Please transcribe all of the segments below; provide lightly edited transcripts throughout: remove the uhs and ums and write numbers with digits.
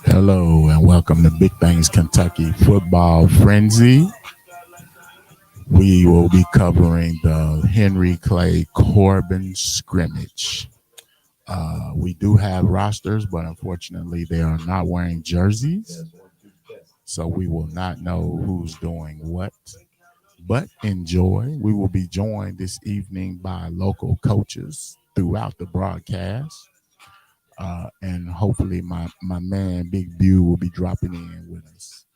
Hello and welcome to Big Things Kentucky Football Frenzy. We will be covering the Henry Clay Corbin scrimmage. We do have rosters, but unfortunately, they are not wearing jerseys, so we will not know who's doing what. But enjoy. We will be joined this evening by local coaches throughout the broadcast. And hopefully my man Big Bew will be dropping in with us.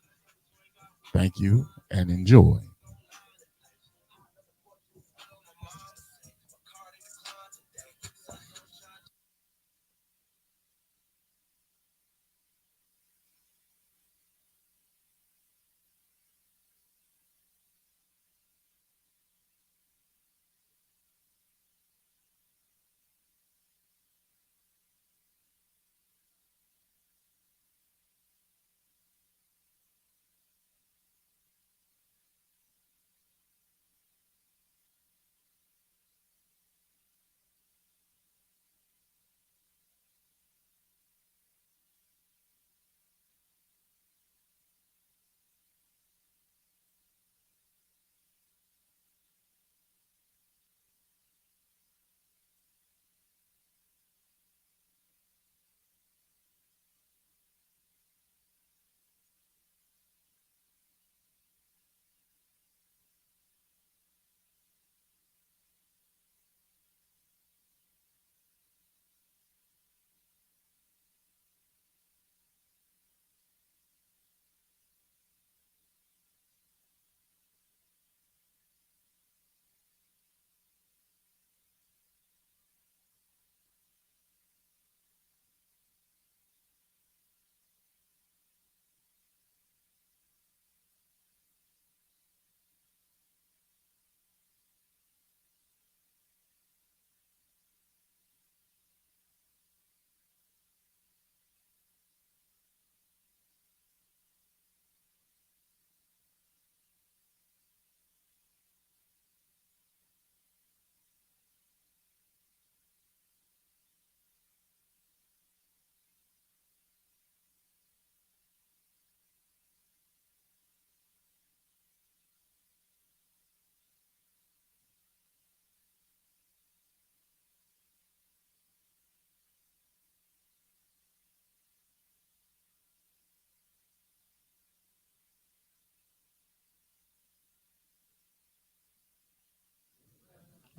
Thank you and enjoy.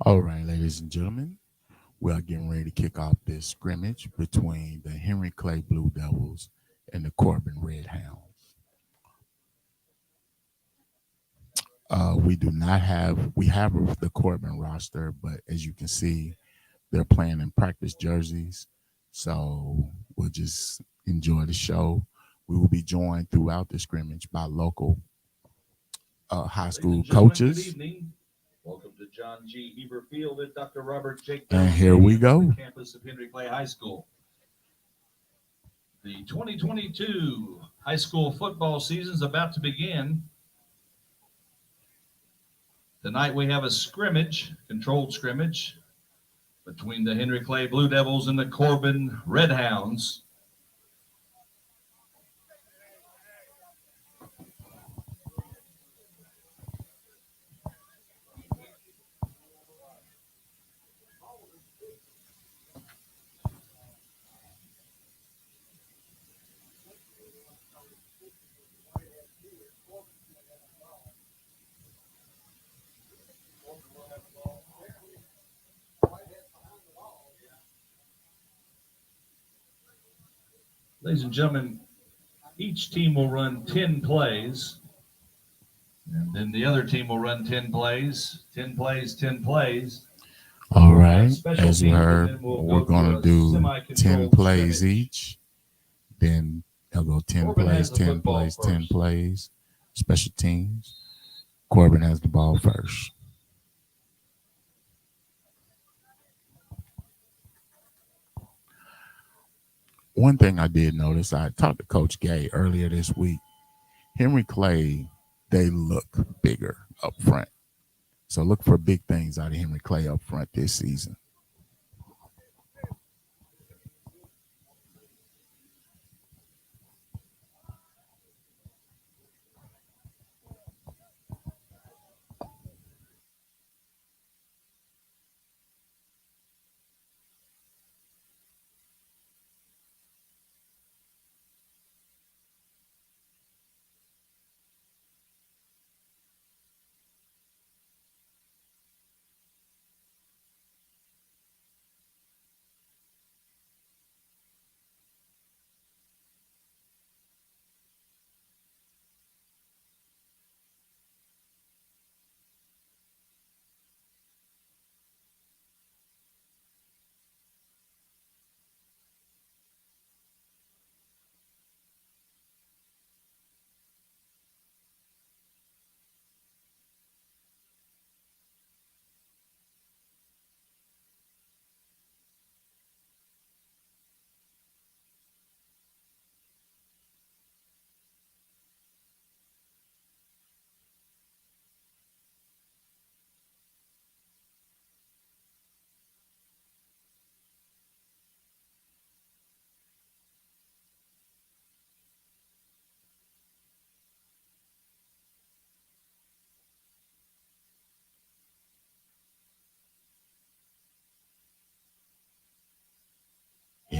All right, ladies and gentlemen, we are getting ready to kick off this scrimmage between the Henry Clay Blue Devils and the Corbin Red Hounds. We have the Corbin roster, but as you can see, they're playing in practice jerseys. So we'll just enjoy the show. We will be joined throughout the scrimmage by local high school coaches. Good evening. Welcome to John G. Heber Field at Dr. Robert Jake. And here we go. On the campus of Henry Clay High School. The 2022 high school football season is about to begin. Tonight we have a scrimmage, controlled scrimmage, between the Henry Clay Blue Devils and the Corbin Red Hounds. Ladies and gentlemen, each team will run 10 plays, and then the other team will run 10 plays, 10 plays, 10 plays. All right, as you heard, we're going to do 10 plays each. Then they'll go 10 plays, 10 plays, 10 plays, special teams. Corbin has the ball first. One thing I did notice, I talked to Coach Gay earlier this week. Henry Clay, they look bigger up front. So look for big things out of Henry Clay up front this season.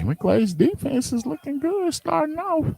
Henry Clay's defense is looking good starting off.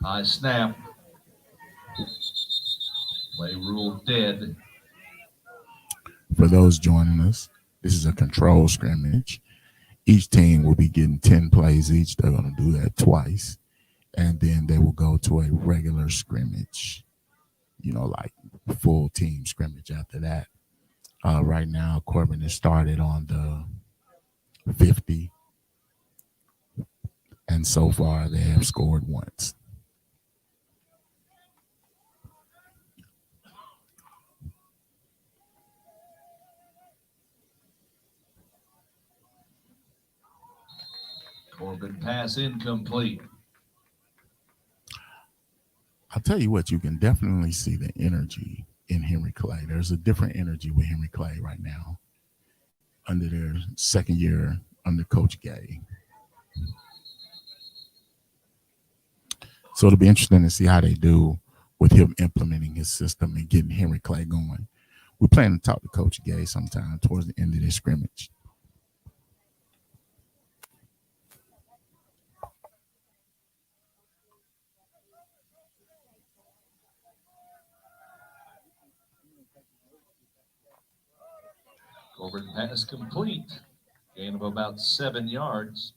High snap. Play ruled dead. For those joining us, this is a control scrimmage. Each team will be getting 10 plays each. They're going to do that twice. And then they will go to a regular scrimmage, like full team scrimmage after that. Right now, Corbin has started on the 50. And so far, they have scored once. Corbin pass incomplete. I'll tell you what, you can definitely see the energy in Henry Clay. There's a different energy with Henry Clay right now under their second year under Coach Gay. So it'll be interesting to see how they do with him implementing his system and getting Henry Clay going. We plan to talk to Coach Gay sometime towards the end of this scrimmage. Corbin pass complete. Gain of about 7 yards.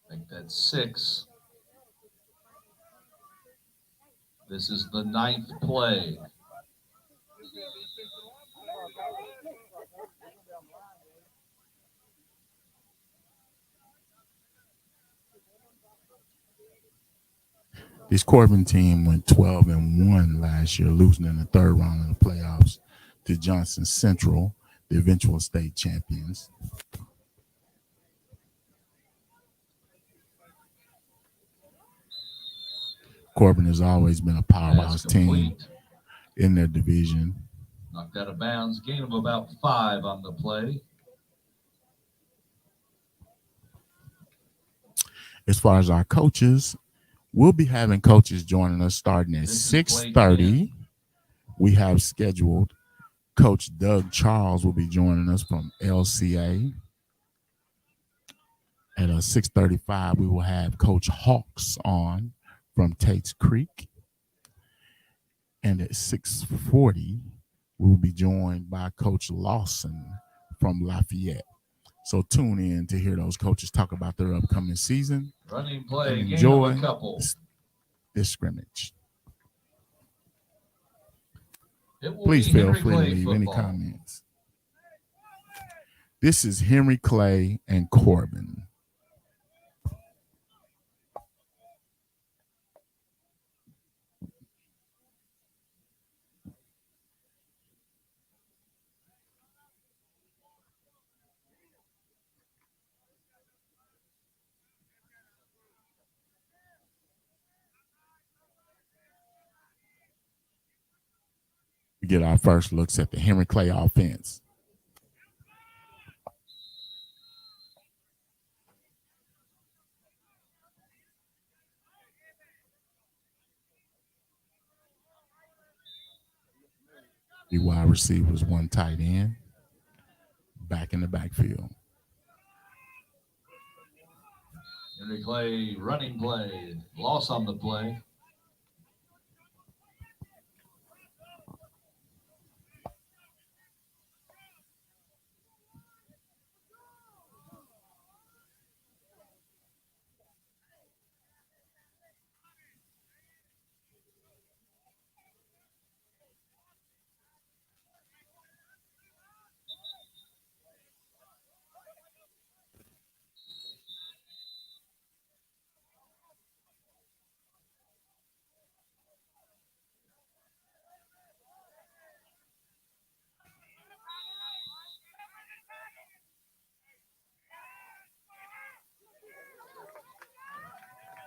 I think that's 6. This is the 9th play. This Corbin team went 12-1 last year, losing in the third round of the playoffs to Johnson Central, the eventual state champions. Corbin has always been a powerhouse team in their division. Knocked out of bounds. Gain of about 5 on the play. As far as our coaches, we'll be having coaches joining us starting at 6:30. We have scheduled Coach Doug Charles will be joining us from LCA. At 6:35, we will have Coach Hawks on from Tate's Creek. And at 6:40, we will be joined by Coach Lawson from Lafayette. So tune in to hear those coaches talk about their upcoming season. Running play, and enjoy a couple. This scrimmage. Please feel free to leave any comments. This is Henry Clay and Corbin. We get our first looks at the Henry Clay offense. The wide receivers, one tight end, back in the backfield. Henry Clay running play, loss on the play.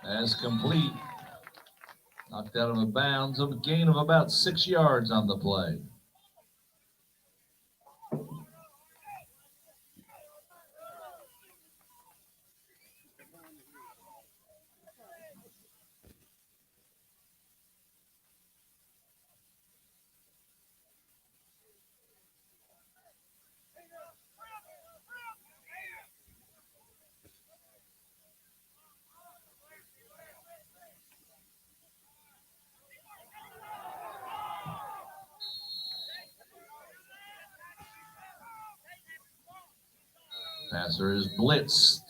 Pass complete. Knocked out of bounds, a gain of about 6 yards on the play. Passer is blitzed.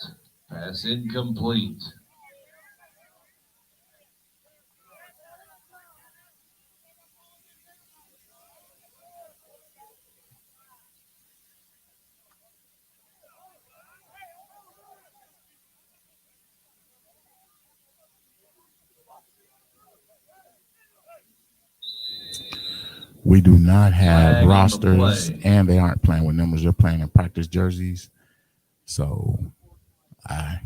Pass incomplete. We do not have Flag on the rosters, play. and they aren't playing with numbers. They're playing in practice jerseys. So I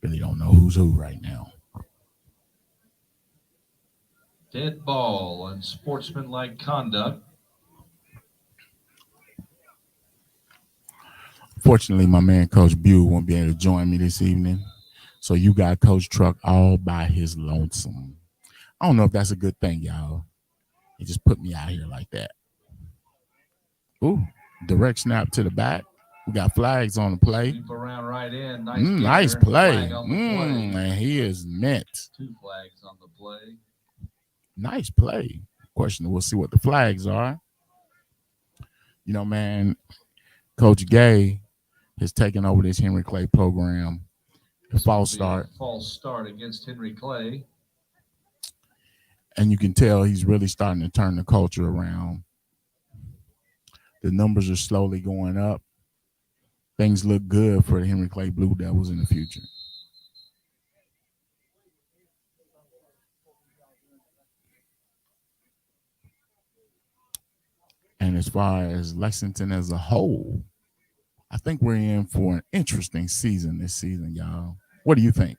really don't know who's who right now. Dead ball and sportsmanlike conduct. Fortunately, my man Coach Bew won't be able to join me this evening. So you got Coach Truck all by his lonesome. I don't know if that's a good thing, y'all. He just put me out here like that. Ooh, direct snap to the back. We got flags on the play. Sweep around right in. Nice, Nice gainer. play. Flag on the play. And he is met. 2 flags on the play. Nice play. Question, we'll see what the flags are. You know, man, Coach Gay has taken over this Henry Clay program. The false start. False start against Henry Clay. And you can tell he's really starting to turn the culture around. The numbers are slowly going up. Things look good for the Henry Clay Blue Devils in the future. And as far as Lexington as a whole, I think we're in for an interesting season this season, y'all. What do you think?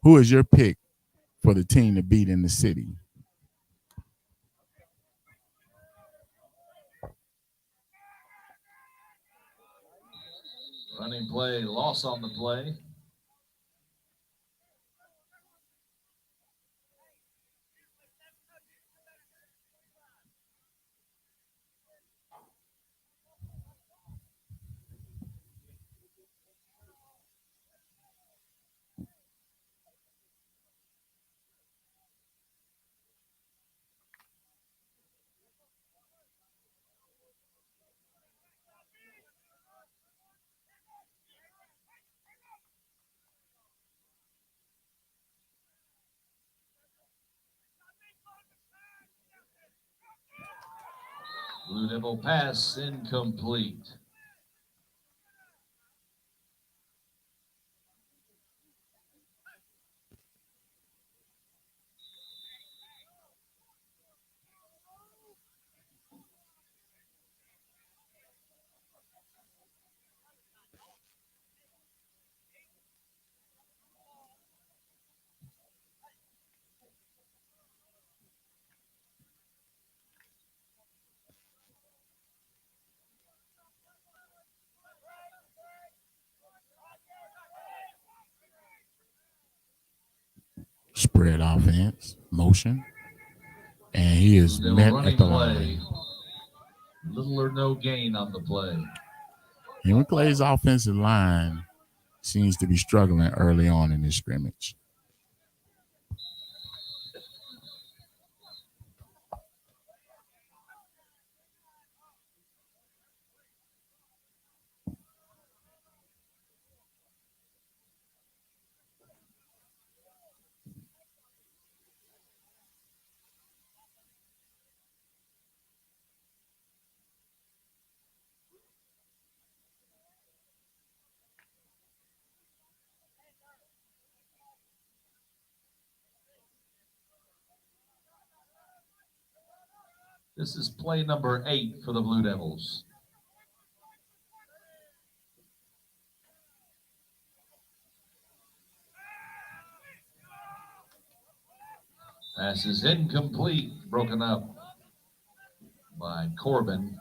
Who is your pick for the team to beat in the city? Running play, loss on the play. Blue Devil pass incomplete. spread offense, motion. And he is Blue Devil met running at the play. line. Little or no gain on the play. Henry Clay's offensive line seems to be struggling early on in this scrimmage. This is play number 8 for the Blue Devils. Pass is incomplete, broken up by Corbin.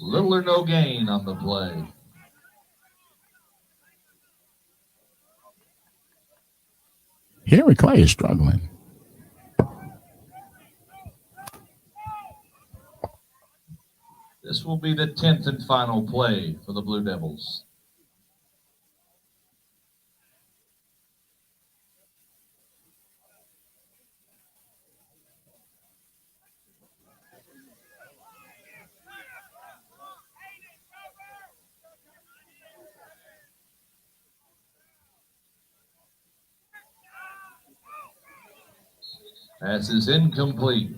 Little or no gain on the play. Henry Clay is struggling. This will be the 10th and final play for the Blue Devils. Pass is incomplete.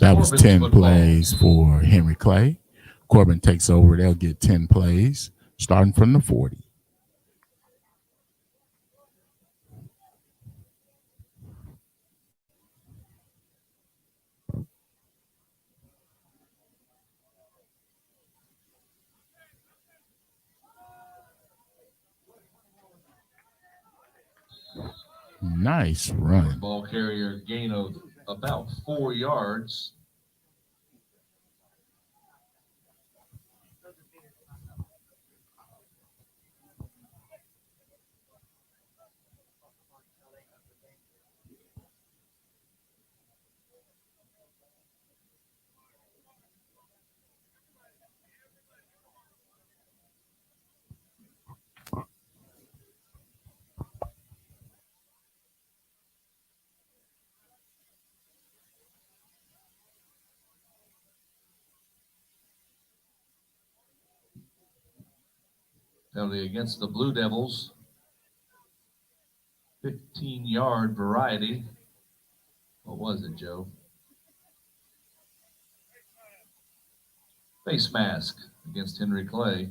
That was 10 plays for Henry Clay. Corbin takes over. They'll get 10 plays starting from the 40. Nice run. Ball carrier gain of about 4 yards. Penalty against the Blue Devils. 15-yard variety. What was it, Joe? Face mask against Henry Clay.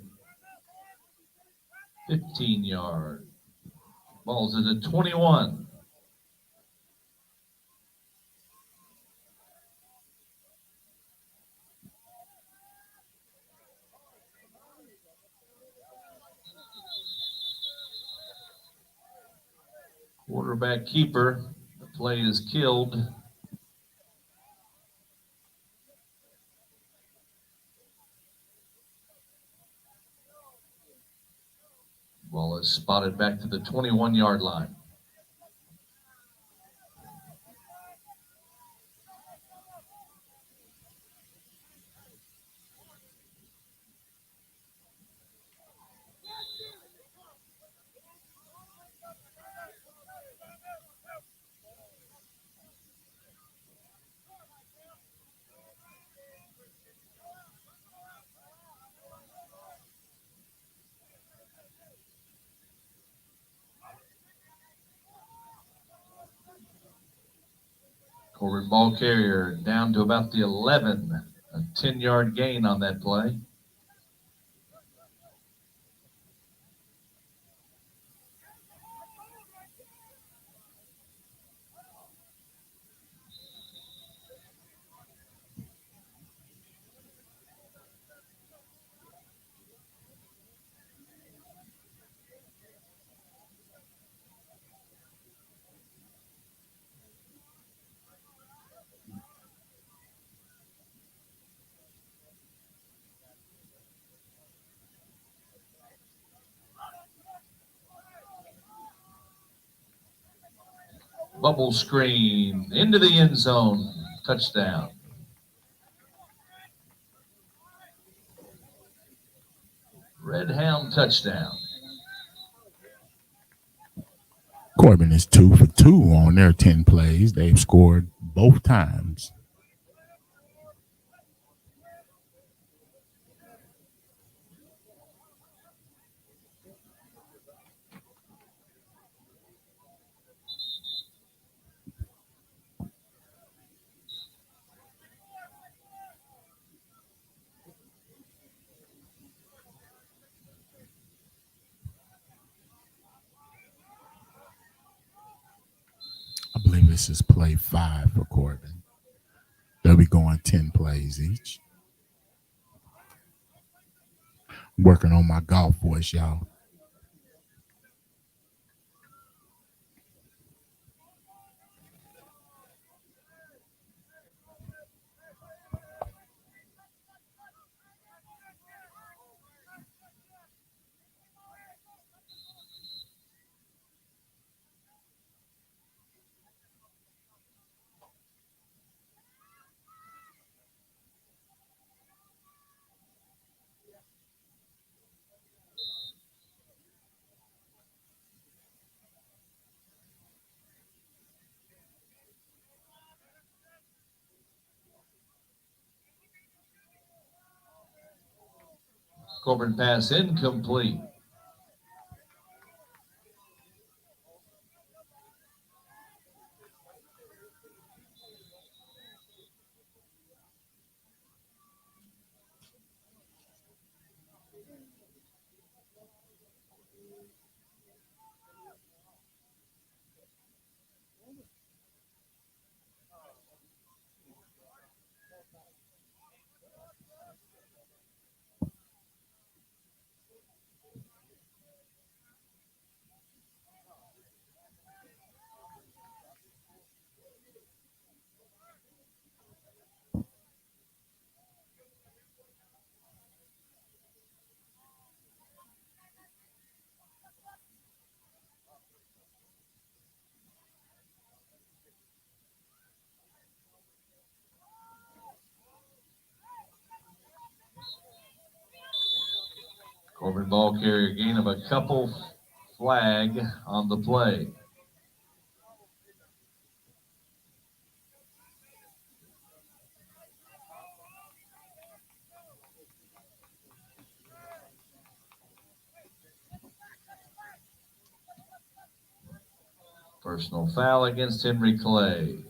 15-yard. Ball's at the 21. Quarterback keeper. The play is killed. Ball is spotted back to the 21-yard line. Corbin ball carrier down to about the 11. A 10-yard gain on that play. Bubble screen into the end zone. Touchdown. Red Hound touchdown. Corbin is 2 for 2 on their 10 plays. They've scored both times. I believe this is play 5 for Corbin. They'll be going 10 plays each. Working on my golf voice, y'all. Corbin pass incomplete. Corbin ball carrier gain of a couple, flag on the play. Personal foul against Henry Clay.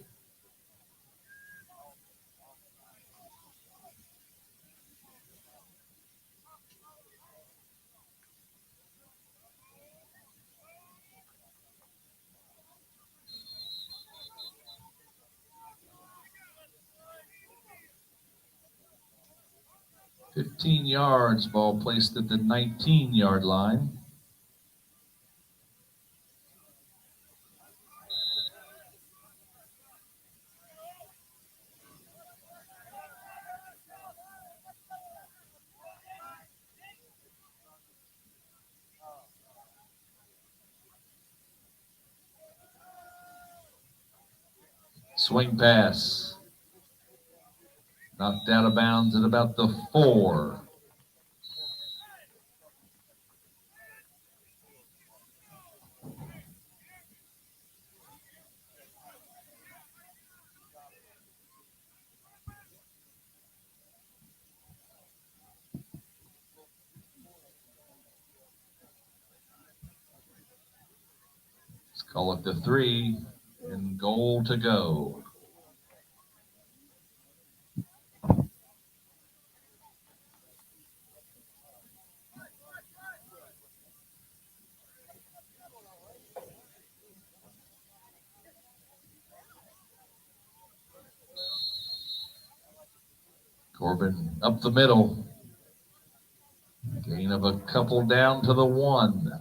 "15 yards, ball placed at the 19-yard line. Swing pass. Knocked out of bounds at about the 4. Let's call it the 3, and goal to go. Corbin up the middle. Gain of a couple down to the 1.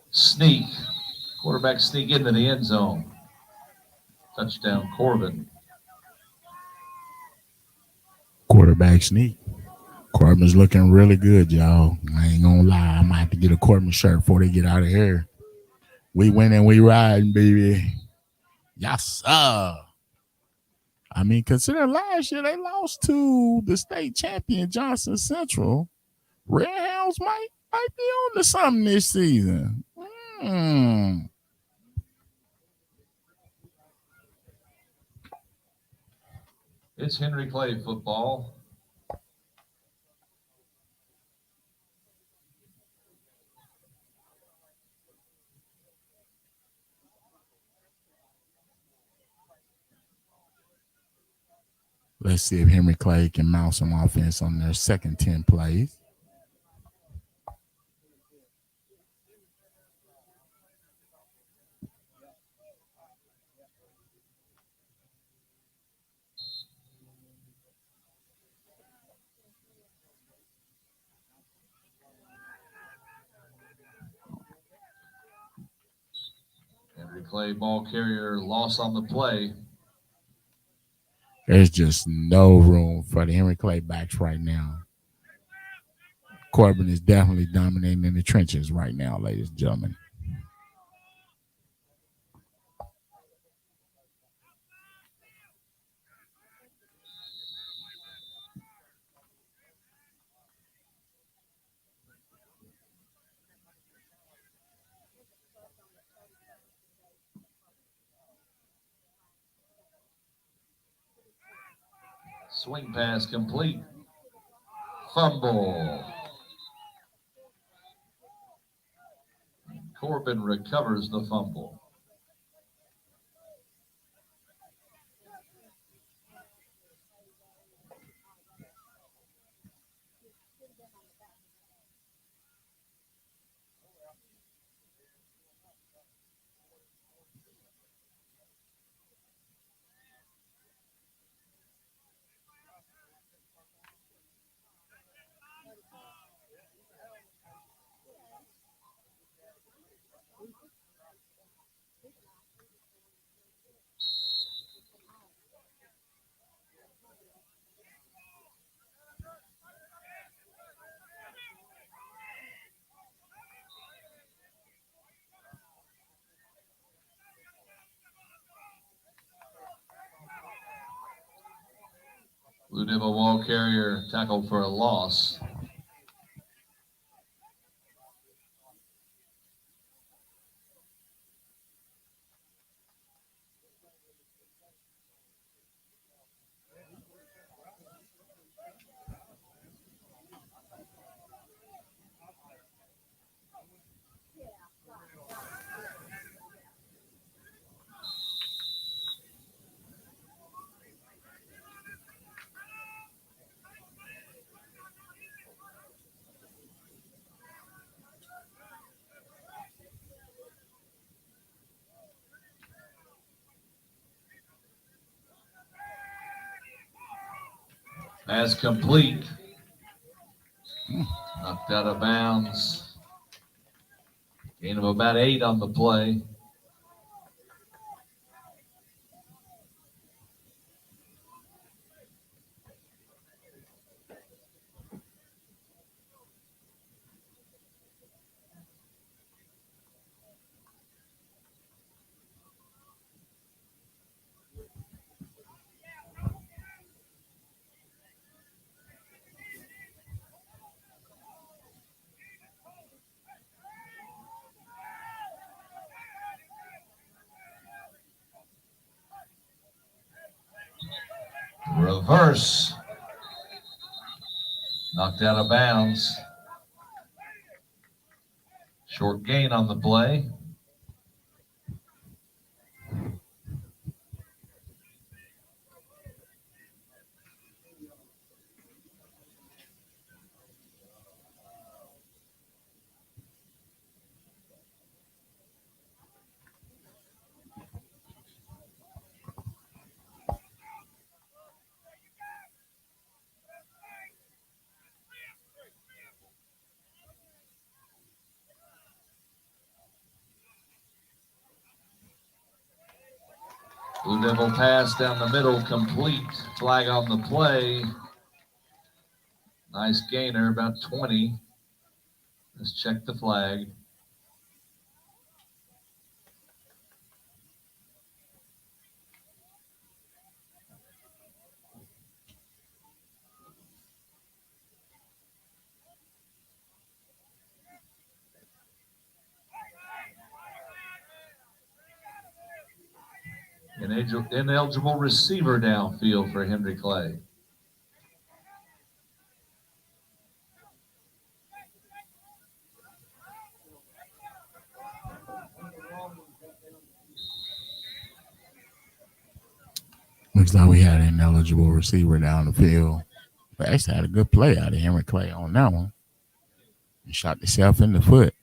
Sneak. Quarterback sneak into the end zone. Touchdown, Corbin. Quarterback sneak. Corbin's looking really good, y'all. I ain't gonna lie. I might have to get a Corbin shirt before they get out of here. We win and we riding, baby. Yes, sir. I mean, consider last year they lost to the state champion Johnson Central. Red Hounds might be on to something this season. It's Henry Clay football. Let's see if Henry Clay can mount some offense on their second 10 plays. Henry Clay ball carrier loss on the play. There's just no room for the Henry Clay backs right now. Corbin is definitely dominating in the trenches right now, ladies and gentlemen. Swing pass complete. Fumble. Corbin recovers the fumble. Blue Devil ball carrier tackled for a loss. Pass complete. Knocked out of bounds. Gain of about 8 on the play. Reverse. Knocked out of bounds. Short gain on the play. Blue Devil pass down the middle, complete. Flag on the play. Nice gainer, about 20. Let's check the flag. Ineligible receiver downfield for Henry Clay. Looks like we had an ineligible receiver down the field. But actually had a good play out of Henry Clay on that one. He shot himself in the foot.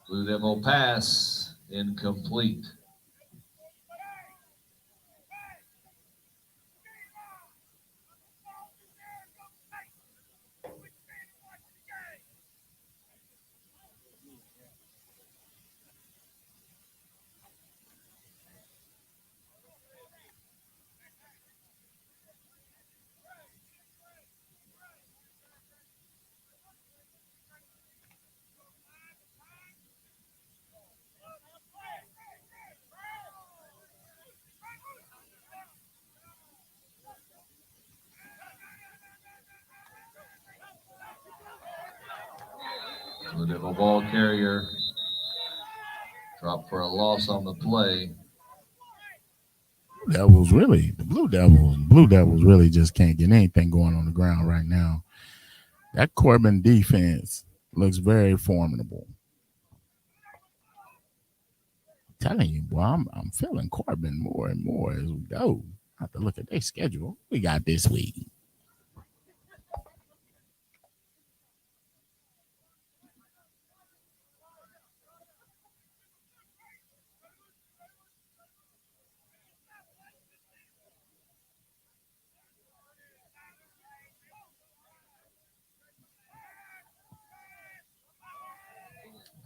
Blue Devil pass, incomplete. Blue Devil ball carrier. Drop for a loss on the play. Blue Devils really just can't get anything going on the ground right now. That Corbin defense looks very formidable. I'm telling you, boy, I'm feeling Corbin more and more as we go. I have to look at their schedule. We got this week.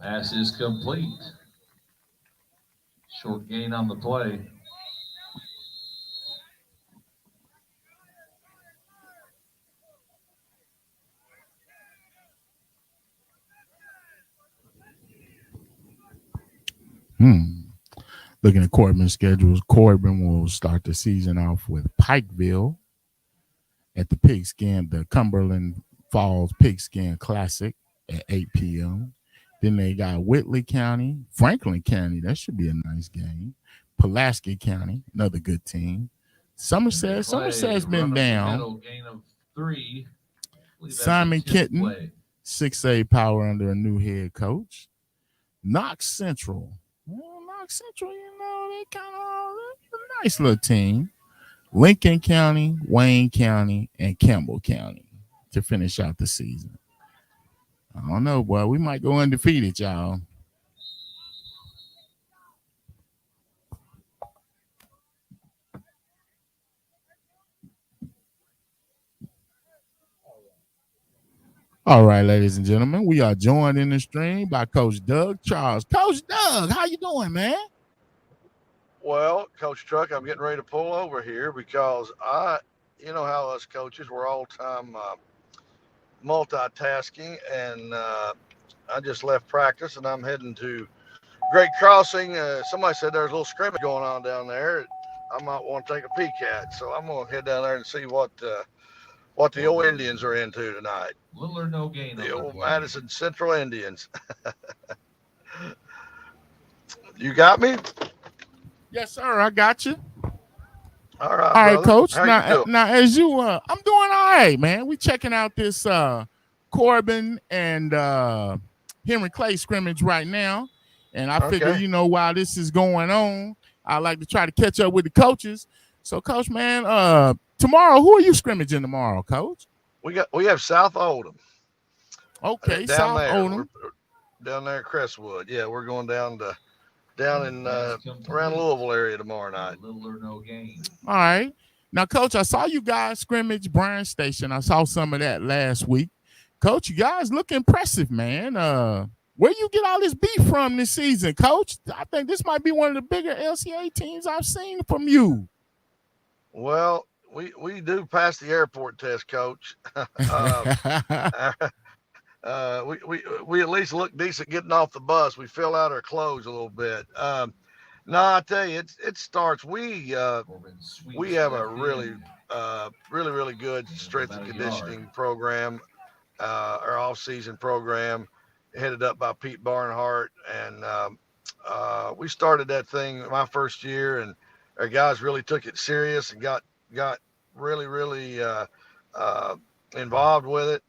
Pass is complete. Short gain on the play. Looking at Corbin's schedules, Corbin will start the season off with Pikeville at the Cumberland Falls Pigskin Classic at 8 p.m. Then they got Whitley County, Franklin County. That should be a nice game. Pulaski County, another good team. Somerset's been down. Gain of 3. Simon Kitten, 6A power under a new head coach. Knox Central. Knox Central, they kind of a nice little team. Lincoln County, Wayne County, and Campbell County to finish out the season. I don't know, boy. We might go undefeated, y'all. All right, ladies and gentlemen, we are joined in the stream by Coach Doug Charles. Coach Doug, how you doing, man? Well, Coach Truck, I'm getting ready to pull over here because you know how us coaches, we're all-time multitasking, and I just left practice, and I'm heading to Great Crossing. Somebody said there's a little scrimmage going on down there. I might want to take a peek at, so I'm going to head down there and see what what the old Indians are into tonight. Little or no gain The on the old play. Madison Central Indians. You got me? Yes, sir. I got you. All right, All right, brother. coach. How you doing? Now, as you, I'm doing all right, man. We checking out this Corbin and Henry Clay scrimmage right now, and I figure, Okay. while this is going on, I like to try to catch up with the coaches. So, coach, man, tomorrow, who are you scrimmaging tomorrow, coach? We have South Oldham Okay, down South there. We're Odom. down there in Crestwood. Yeah, we're going down in Pass around complete. Louisville area tomorrow night. Little or no gain. All right. Now, coach, I saw you guys scrimmage Bryan Station. I saw some of that last week. Coach, you guys look impressive, man. Where you get all this beef from this season, coach? I think this might be one of the bigger LCA teams I've seen from you. Well, we do pass the airport test, coach. We at least look decent getting off the bus. We fill out our clothes a little bit. No, I tell you, it starts. We have a really good strength and conditioning program. Our off-season program, headed up by Pete Barnhart, and we started that thing my first year, and our guys really took it serious and got really involved with it.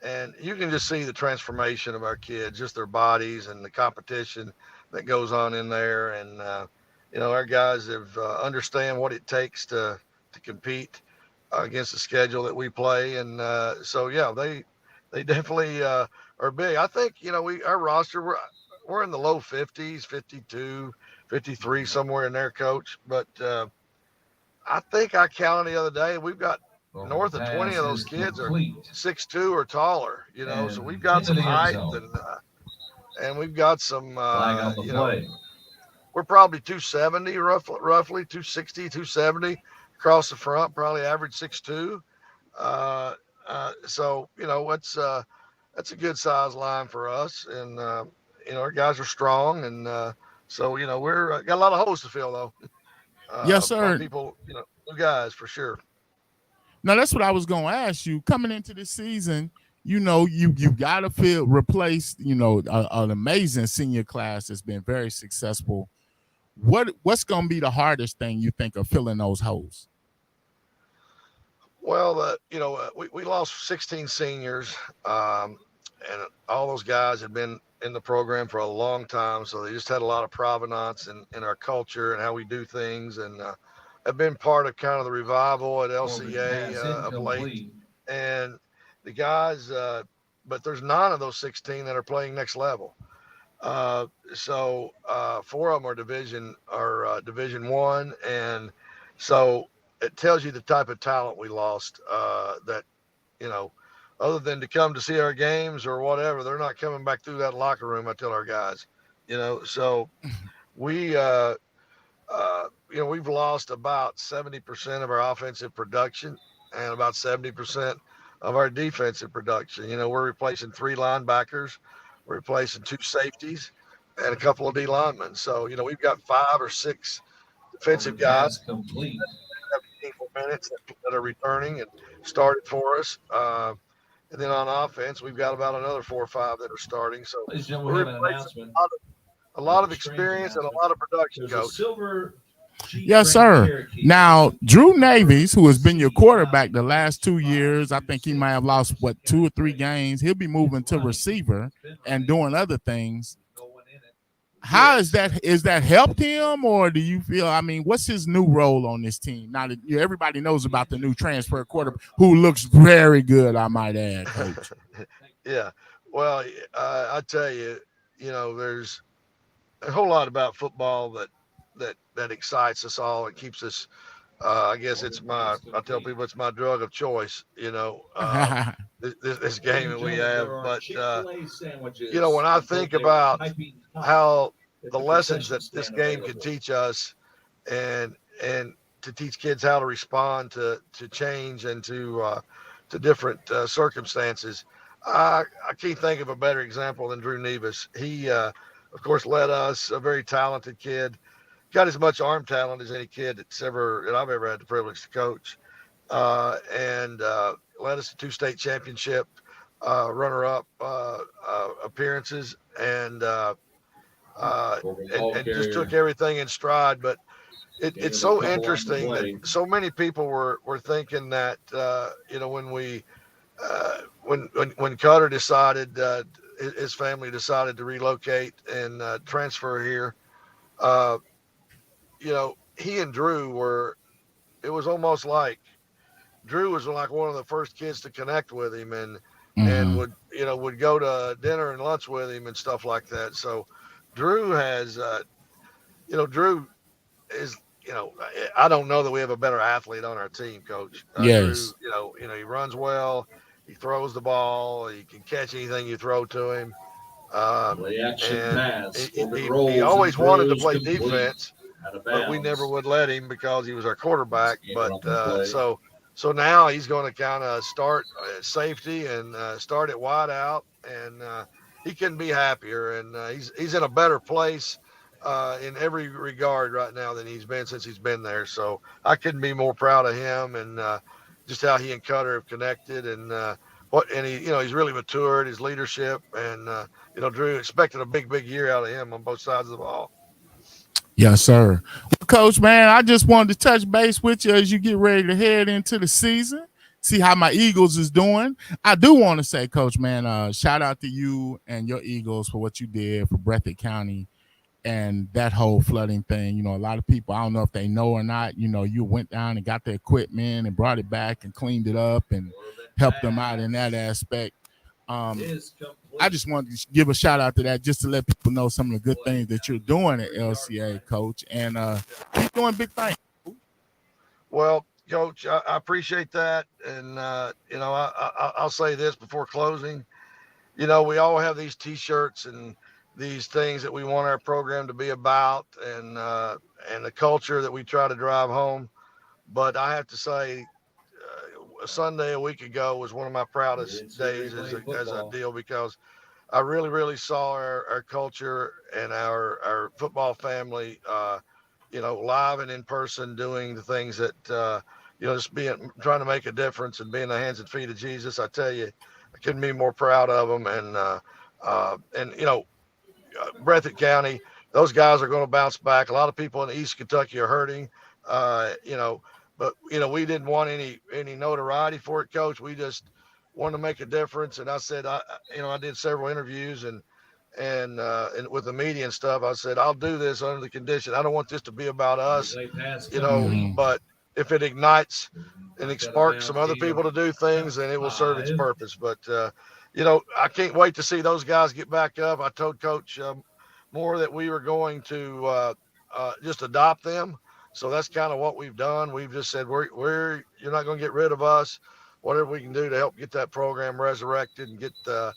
And you can just see the transformation of our kids, just their bodies and the competition that goes on in there. And our guys have understand what it takes to compete against the schedule that we play. And so yeah, they definitely are big. I think our roster we're in the low 50s, 52, 53, somewhere in there, coach. But I think I counted the other day, we've got north of 20 of those kids are 6'2" or taller, so we've got some height, and we've got some, Flag on the play. we're probably 270, roughly 260, 270 across the front, probably average 6'2". So, that's a good size line for us. And, our guys are strong. And so, we're got a lot of holes to fill, though. Yes, A lot of sir. people, new guys for sure. Now that's what I was gonna ask you. Coming into this season, you gotta replace, an amazing senior class that's been very successful. What's gonna be the hardest thing you think of filling those holes? Well, we lost 16 seniors, and all those guys had been in the program for a long time, so they just had a lot of provenance in our culture and how we do things, and have been part of kind of the revival at LCA of late. And the guys, but there's 9 of those 16 that are playing next level. So 4 of them are Division One, and so it tells you the type of talent we lost. That other than to come to see our games or whatever, they're not coming back through that locker room. I tell our guys, so we. We've lost about 70% of our offensive production and about 70% of our defensive production. We're replacing 3 linebackers, we're replacing 2 safeties, and a couple of D linemen. So, we've got 5 or 6 defensive guys Complete. have meaningful minutes that are returning and started for us. And then on offense, we've got about another 4 or 5 that are starting. So we're replacing a lot of experience and a lot of production, coach. Yes, sir. Now, Drew Navies, who has been your quarterback the last 2 years, I think he might have lost 2 or 3 games. He'll be moving to receiver and doing other things. How is that helped him, or do you feel? I mean, what's his new role on this team? Now that everybody knows about the new transfer quarterback, who looks very good, I might add, coach. Yeah. Well, I tell you, there's a whole lot about football that excites us all. It keeps us. I guess I tell people it's my drug of choice. This game that we have. But when I think about how the lessons that this game can teach us, and to teach kids how to respond to change and to different circumstances, I can't think of a better example than Drew Nevis. He, of course, led us, a very talented kid, got as much arm talent as any kid that I've ever had the privilege to coach, and led us to 2 state championship runner-up appearances, and just took everything in stride. But it's so interesting that so many people were thinking that when Cutter decided, his family decided to relocate and transfer here, he and Drew were. It was almost like Drew was like one of the first kids to connect with him, and would go to dinner and lunch with him and stuff like that. So Drew has, Drew is, I don't know that we have a better athlete on our team, Coach. Yes. Drew, he runs well, he throws the ball, he can catch anything you throw to him. Play action pass. He always wanted to play defense, but we never would let him because he was our quarterback. But so now he's going to kind of start at safety and start at wide out, and he couldn't be happier. And he's in a better place in every regard right now than he's been since he's been there. So I couldn't be more proud of him, and just how he and Cutter have connected, and he's really matured his leadership, and Drew expected a big year out of him on both sides of the ball. Yes, sir. Well, Coach, man, I just wanted to touch base with you as you get ready to head into the season, see how my Eagles is doing. I do want to say, Coach, man, shout out to you and your Eagles for what you did for Breathitt County and that whole flooding thing. A lot of people, I don't know if they know or not, you went down and got the equipment and brought it back and cleaned it up and helped them out in that aspect. I just wanted to give a shout out to that, just to let people know some of the good things that you're doing at LCA, Coach, and keep doing big things. Well, Coach, I appreciate that, and I'll say this before closing. We all have these T-shirts and these things that we want our program to be about, and the culture that we try to drive home. But I have to say, Sunday a week ago was one of my proudest days as a deal, because I really saw our culture and our football family, live and in person, doing the things that, just trying to make a difference and being the hands and feet of Jesus. I tell you, I couldn't be more proud of them. And Breathitt County, those guys are going to bounce back. A lot of people in East Kentucky are hurting, but we didn't want any notoriety for it, Coach. We just wanted to make a difference. And I said, I did several interviews and with the media and stuff. I said, I'll do this under the condition. I don't want this to be about us, but if it ignites and sparks some other people to do things, then it will serve its purpose. But, I can't wait to see those guys get back up. I told Coach Moore that we were going to just adopt them. So that's kind of what we've done. We've just said, you're not going to get rid of us. Whatever we can do to help get that program resurrected and get the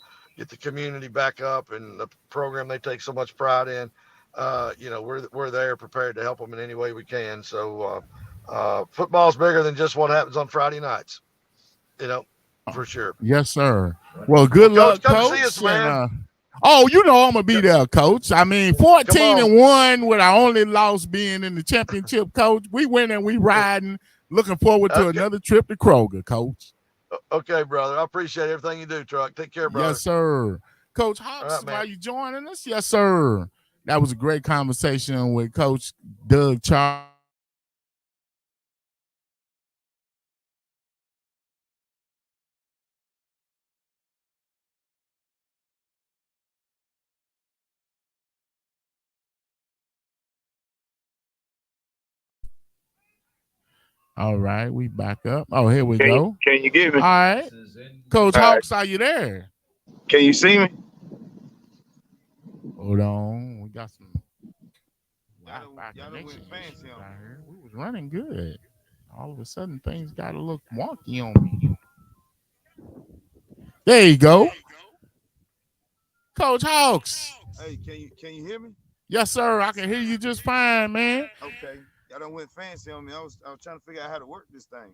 community back up, and the program they take so much pride in, we're there prepared to help them in any way we can. So football's bigger than just what happens on Friday nights, for sure. Yes, sir. Well, good luck, Coach. Coach. See us, man. I'm gonna be there, Coach. I mean, 14-1 with our only loss being in the championship, Coach. We win and we riding. Looking forward to another trip to Kroger, Coach. Okay, brother. I appreciate everything you do, Truck. Take care, brother. Yes, sir. Coach Hawks, are you joining us? Yes, sir. That was a great conversation with Coach Doug Charles. All right, we back up. Oh, here we go. Can you get me? All right. Coach Hawks, are you there? Can you see me? Hold on. We got some Wi-Fi connection issues out here. We was running good. All of a sudden, things got to look wonky on me. There you go. Coach Hawks. Hey, can you hear me? Yes, sir. I can hear you just fine, man. Okay. Y'all done went fancy on me. I was trying to figure out how to work this thing.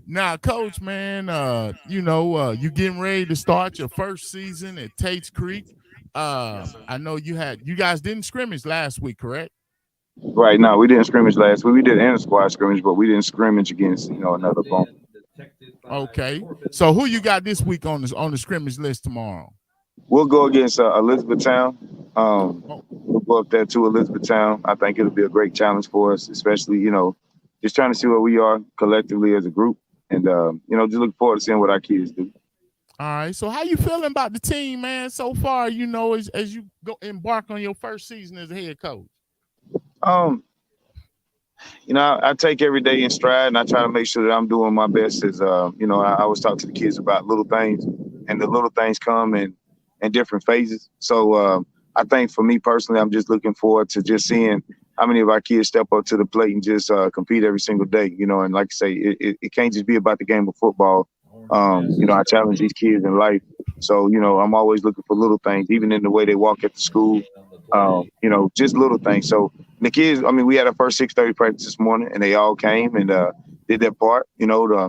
Now, Coach, man, you getting ready to start your first season at Tate's Creek. I know you guys didn't scrimmage last week, correct? Right. No, we didn't scrimmage last week. We did an inter-squad scrimmage, but we didn't scrimmage against, another opponent. Okay. So who you got this week on the scrimmage list tomorrow? We'll go against Elizabethtown. Oh, We'll go up there to Elizabethtown. I think it'll be a great challenge for us, especially, just trying to see where we are collectively as a group. And, just looking forward to seeing what our kids do. all right. So how you feeling about the team, man, so far, as you go embark on your first season as a head coach? Um, I take every day in stride, and I try to make sure that I'm doing my best. I always talk to the kids about little things, and the little things come in different phases. So I think for me personally, I'm just looking forward to just seeing how many of our kids step up to the plate and just compete every single day. And like I say, it can't just be about the game of football. I challenge these kids in life. So, I'm always looking for little things, even in the way they walk at the school, just little things. So the kids, we had our first 6:30 practice this morning, and they all came and did their part,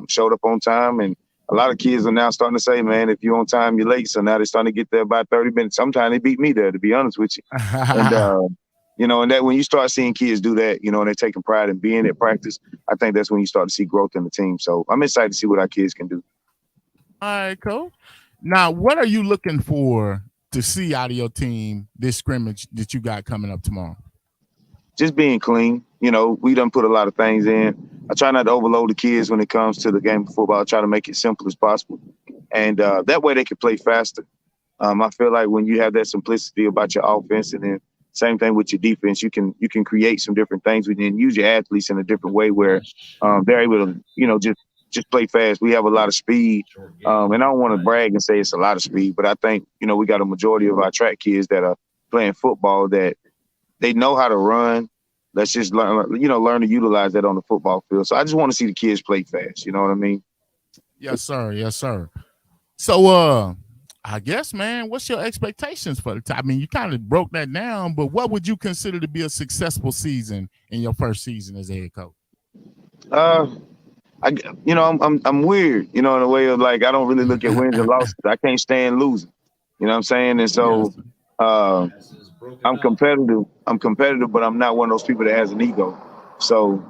showed up on time. And a lot of kids are now starting to say, man, if you're on time, you're late. So now they're starting to get there about 30 minutes. Sometimes they beat me there, to be honest with you. And, and that when you start seeing kids do that, and they're taking pride in being at practice, I think that's when you start to see growth in the team. So I'm excited to see what our kids can do. All right, cool. Now, what are you looking for to see out of your team this scrimmage that you got coming up tomorrow? Just being clean. We done put a lot of things in. I try not to overload the kids when it comes to the game of football. I try to make it simple as possible. And that way they can play faster. I feel like when you have that simplicity about your offense, and then same thing with your defense, you can create some different things and use your athletes in a different way where they're able to, just play fast. We have a lot of speed. And I don't want to brag and say it's a lot of speed, but I think, we got a majority of our track kids that are playing football that they know how to run. Let's just learn to utilize that on the football field. So I just want to see the kids play fast. You know what I mean? Yes, sir. Yes, sir. So, I guess, man, what's your expectations for the time? You kind of broke that down, but what would you consider to be a successful season in your first season as a head coach? I'm weird, in a way of like, I don't really look at wins and losses. I can't stand losing. You know what I'm saying? And so, I'm competitive, but I'm not one of those people that has an ego. So,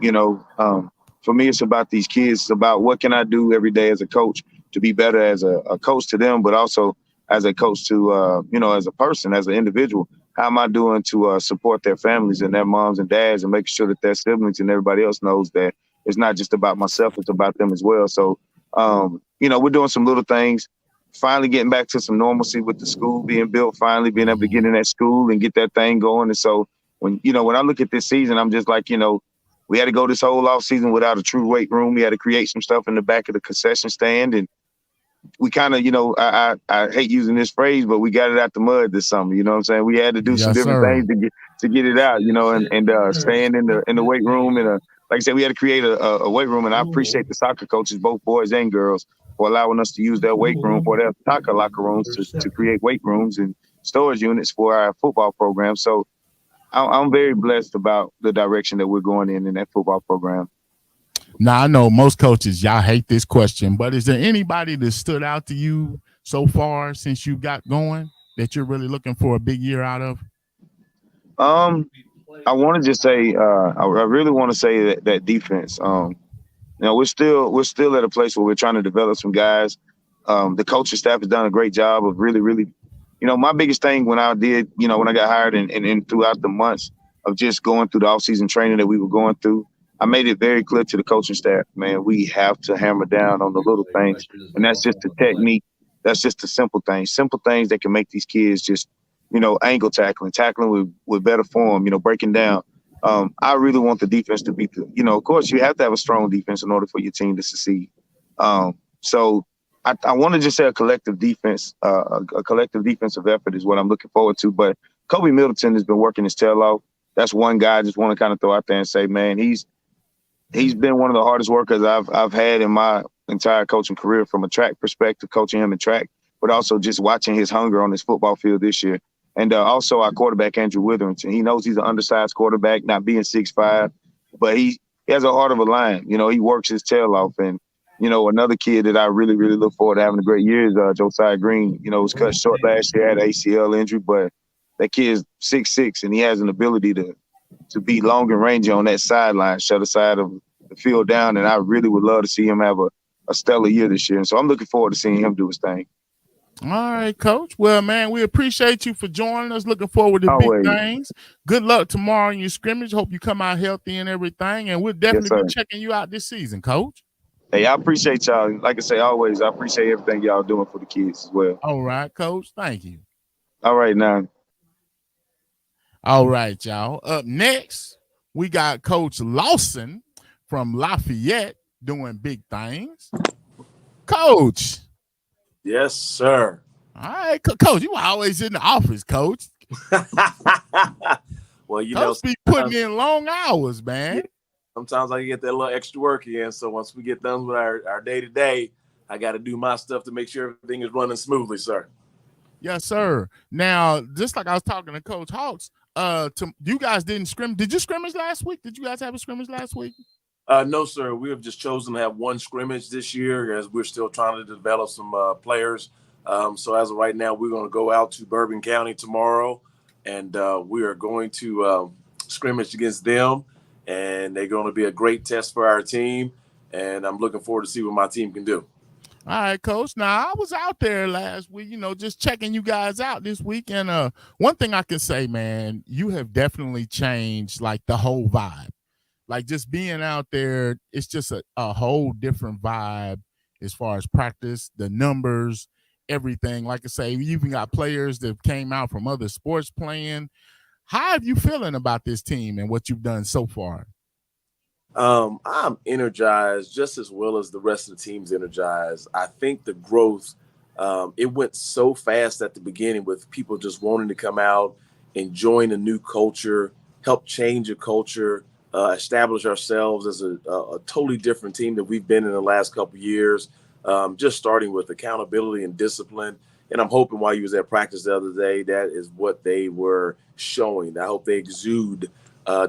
for me, it's about these kids. It's about what can I do every day as a coach to be better as a coach to them, but also as a coach to, as a person, as an individual. How am I doing to support their families and their moms and dads and making sure that their siblings and everybody else knows that it's not just about myself, it's about them as well. So, we're doing some little things. Finally getting back to some normalcy with the school being built, finally being able to get in that school and get that thing going. And so when I look at this season, I'm just like, we had to go this whole off season without a true weight room. We had to create some stuff in the back of the concession stand. And we kind of, I hate using this phrase, but we got it out the mud this summer. You know what I'm saying? We had to do some different things to get it out, and staying in the weight room. And like I said, we had to create a weight room. And I appreciate the soccer coaches, both boys and girls, for allowing us to use their weight room for their soccer locker rooms to create weight rooms and storage units for our football program. So I'm very blessed about the direction that we're going in that football program. Now, I know most coaches, y'all hate this question, but is there anybody that stood out to you so far since you got going that you're really looking for a big year out of? I want to just say, I really want to say that defense. We're still at a place where we're trying to develop some guys. The coaching staff has done a great job of really, really, my biggest thing when I got hired and throughout the months of just going through the offseason training that we were going through, I made it very clear to the coaching staff, man, we have to hammer down on the little things. And that's just the technique. That's just the simple things that can make these kids just, angle tackling with better form, breaking down. I really want the defense to be, of course, you have to have a strong defense in order for your team to succeed. So I want to just say a collective defense, a collective defensive effort is what I'm looking forward to. But Kobe Middleton has been working his tail off. That's one guy I just want to kind of throw out there and say, man, he's been one of the hardest workers I've had in my entire coaching career from a track perspective, coaching him in track, but also just watching his hunger on his football field this year. And also our quarterback, Andrew Witherington. He knows he's an undersized quarterback, not being 6'5", but he has a heart of a lion. He works his tail off. And, another kid that I really, really look forward to having a great year is Josiah Greene. Was cut short last year, had an ACL injury, but that kid's 6'6", and he has an ability to be long and rangy on that sideline, shut the side of the field down. And I really would love to see him have a stellar year this year. And so I'm looking forward to seeing him do his thing. All right, Coach. Well, man, we appreciate you for joining us. Looking forward to big Always. things. Good luck tomorrow in your scrimmage. Hope you come out healthy and everything. And we'll Yes, definitely sir. be checking you out this season, Coach. Hey, I appreciate y'all. Like I say, always, I appreciate everything y'all doing for the kids as well. All right, Coach. Thank you. All right, now. All right, y'all. Up next, we got Coach Lawson from Lafayette doing big things. Coach. Yes, sir. All right, Coach, you always in the office, Coach. Well, you Coach know, be putting in long hours, man. Yeah, sometimes I get that little extra work in. So once we get done with our day-to-day, I got to do my stuff to make sure everything is running smoothly, sir. Yes, sir. Now, just like I was talking to Coach Hawks, you guys didn't scrimmage. Did you scrimmage last week? Did you guys have a scrimmage last week? No, sir. We have just chosen to have one scrimmage this year as we're still trying to develop some players. So as of right now, we're going to go out to Bourbon County tomorrow, and we are going to scrimmage against them, and they're going to be a great test for our team, and I'm looking forward to see what my team can do. All right, Coach. Now, I was out there last week, just checking you guys out this week. And one thing I can say, man, you have definitely changed, like, the whole vibe. Like, just being out there, it's just a whole different vibe as far as practice, the numbers, everything. Like I say, you even got players that came out from other sports playing. How have you feeling about this team and what you've done so far? I'm energized just as well as the rest of the team's energized. I think the growth, it went so fast at the beginning with people just wanting to come out, enjoying a new culture, help change a culture, establish ourselves as a totally different team that we've been in the last couple of years, just starting with accountability and discipline. And I'm hoping while you was at practice the other day, that is what they were showing. I hope they exude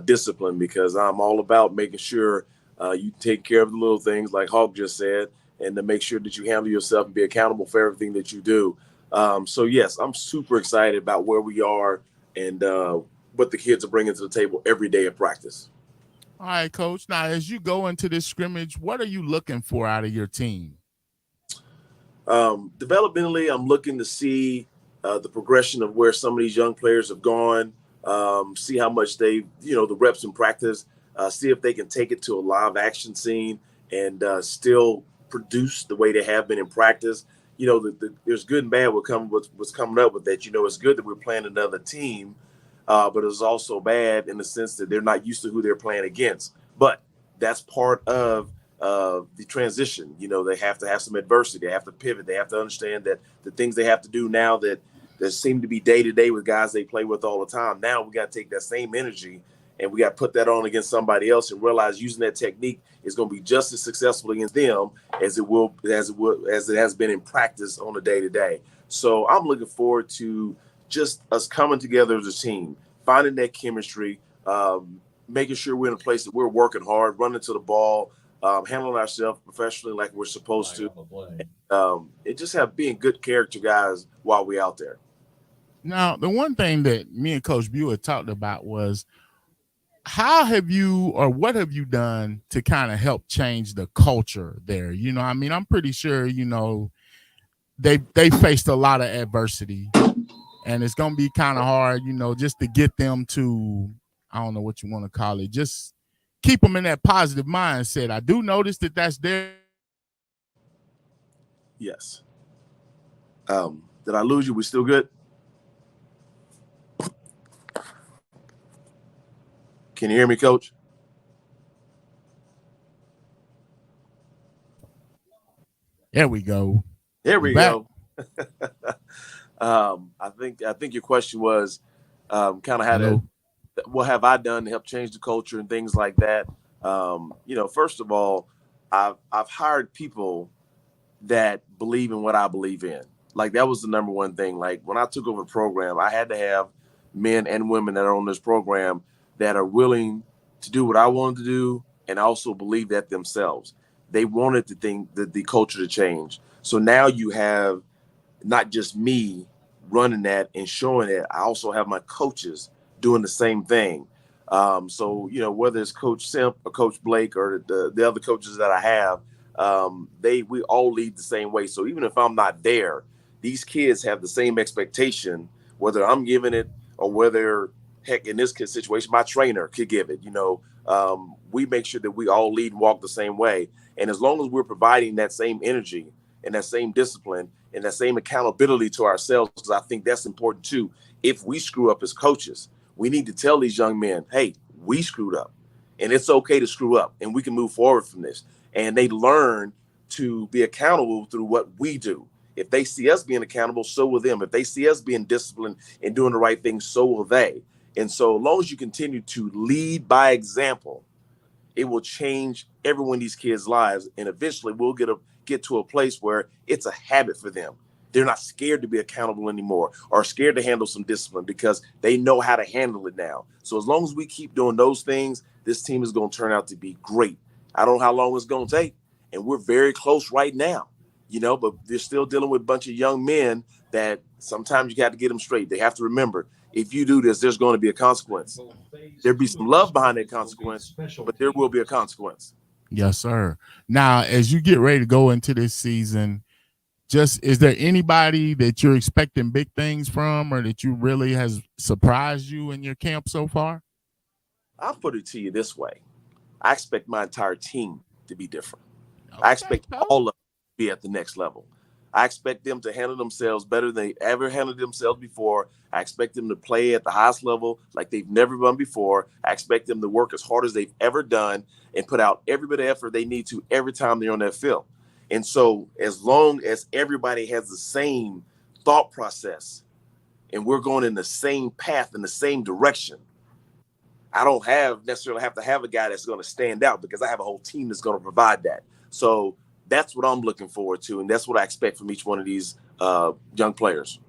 discipline, because I'm all about making sure you take care of the little things like Hawk just said, and to make sure that you handle yourself and be accountable for everything that you do. So yes, I'm super excited about where we are and what the kids are bringing to the table every day in practice. All right, Coach. Now, as you go into this scrimmage, what are you looking for out of your team? Developmentally, I'm looking to see the progression of where some of these young players have gone, see how much they, the reps in practice, see if they can take it to a live action scene and still produce the way they have been in practice. There's good and bad what's coming up with that. It's good that we're playing another team, but it's also bad in the sense that they're not used to who they're playing against. But that's part of the transition. They have to have some adversity. They have to pivot. They have to understand that the things they have to do now that seem to be day to day with guys they play with all the time. Now we got to take that same energy and we got to put that on against somebody else and realize using that technique is going to be just as successful against them as it has been in practice on a day to day. So I'm looking forward to just us coming together as a team, finding that chemistry, making sure we're in a place that we're working hard, running to the ball, handling ourselves professionally like we're supposed to, and just being good character guys while we're out there. Now, the one thing that me and Coach Buell talked about was how have you or what have you done to kind of help change the culture there? I'm pretty sure, they faced a lot of adversity and it's going to be kind of hard, just to get them to, I don't know what you want to call it, just keep them in that positive mindset. I do notice that that's there. Yes. Did I lose you? We still good? Can you hear me, Coach? There we go. There we go. I think your question was kind of how to, what have I done to help change the culture and things like that. First of all, I've hired people that believe in what I believe in. Like, that was the number one thing. Like, when I took over the program, I had to have men and women that are on this program that are willing to do what I wanted to do and also believe that themselves. They wanted the culture to change. So now you have not just me running that and showing it, I also have my coaches doing the same thing. So, whether it's Coach Simp or Coach Blake or the other coaches that I have, we all lead the same way. So even if I'm not there, these kids have the same expectation, whether I'm giving it or whether, heck, in this kid's situation, my trainer could give it. We make sure that we all lead and walk the same way. And as long as we're providing that same energy and that same discipline and that same accountability to ourselves, because I think that's important too. If we screw up as coaches, we need to tell these young men, hey, we screwed up and it's okay to screw up and we can move forward from this. And they learn to be accountable through what we do. If they see us being accountable, so will them. If they see us being disciplined and doing the right thing, so will they. And so as long as you continue to lead by example, it will change every one of these kids' lives. And eventually we'll get to a place where it's a habit for them. They're not scared to be accountable anymore or scared to handle some discipline because they know how to handle it now. So as long as we keep doing those things, this team is going to turn out to be great. I don't know how long it's going to take. And we're very close right now, but they're still dealing with a bunch of young men that sometimes you got to get them straight. They have to remember, if you do this, there's going to be a consequence. There'll be some love behind that consequence, but there will be a consequence. Yes, sir. Now, as you get ready to go into this season, is there anybody that you're expecting big things from or that you really has surprised you in your camp so far? I'll put it to you this way. I expect my entire team to be different. Okay, I expect all of them to be at the next level. I expect them to handle themselves better than they ever handled themselves before. I expect them to play at the highest level like they've never done before. I expect them to work as hard as they've ever done and put out every bit of effort they need to every time they're on that field. And so as long as everybody has the same thought process and we're going in the same path, in the same direction, I don't necessarily have to have a guy that's going to stand out because I have a whole team that's going to provide that. So that's what I'm looking forward to, and that's what I expect from each one of these young players.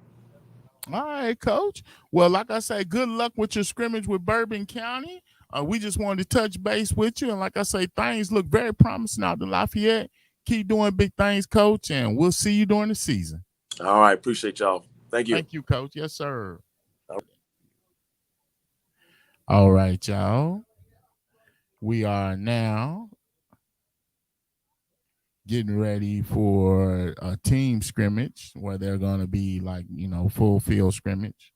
All right, Coach. Well, like I say, good luck with your scrimmage with Bourbon County. We just wanted to touch base with you, and like I say, things look very promising out in Lafayette. Keep doing big things, Coach, and we'll see you during the season. All right, appreciate y'all. Thank you. Thank you, Coach. Yes, sir. All right, y'all. We are now getting ready for a team scrimmage where they're going to be full field scrimmage.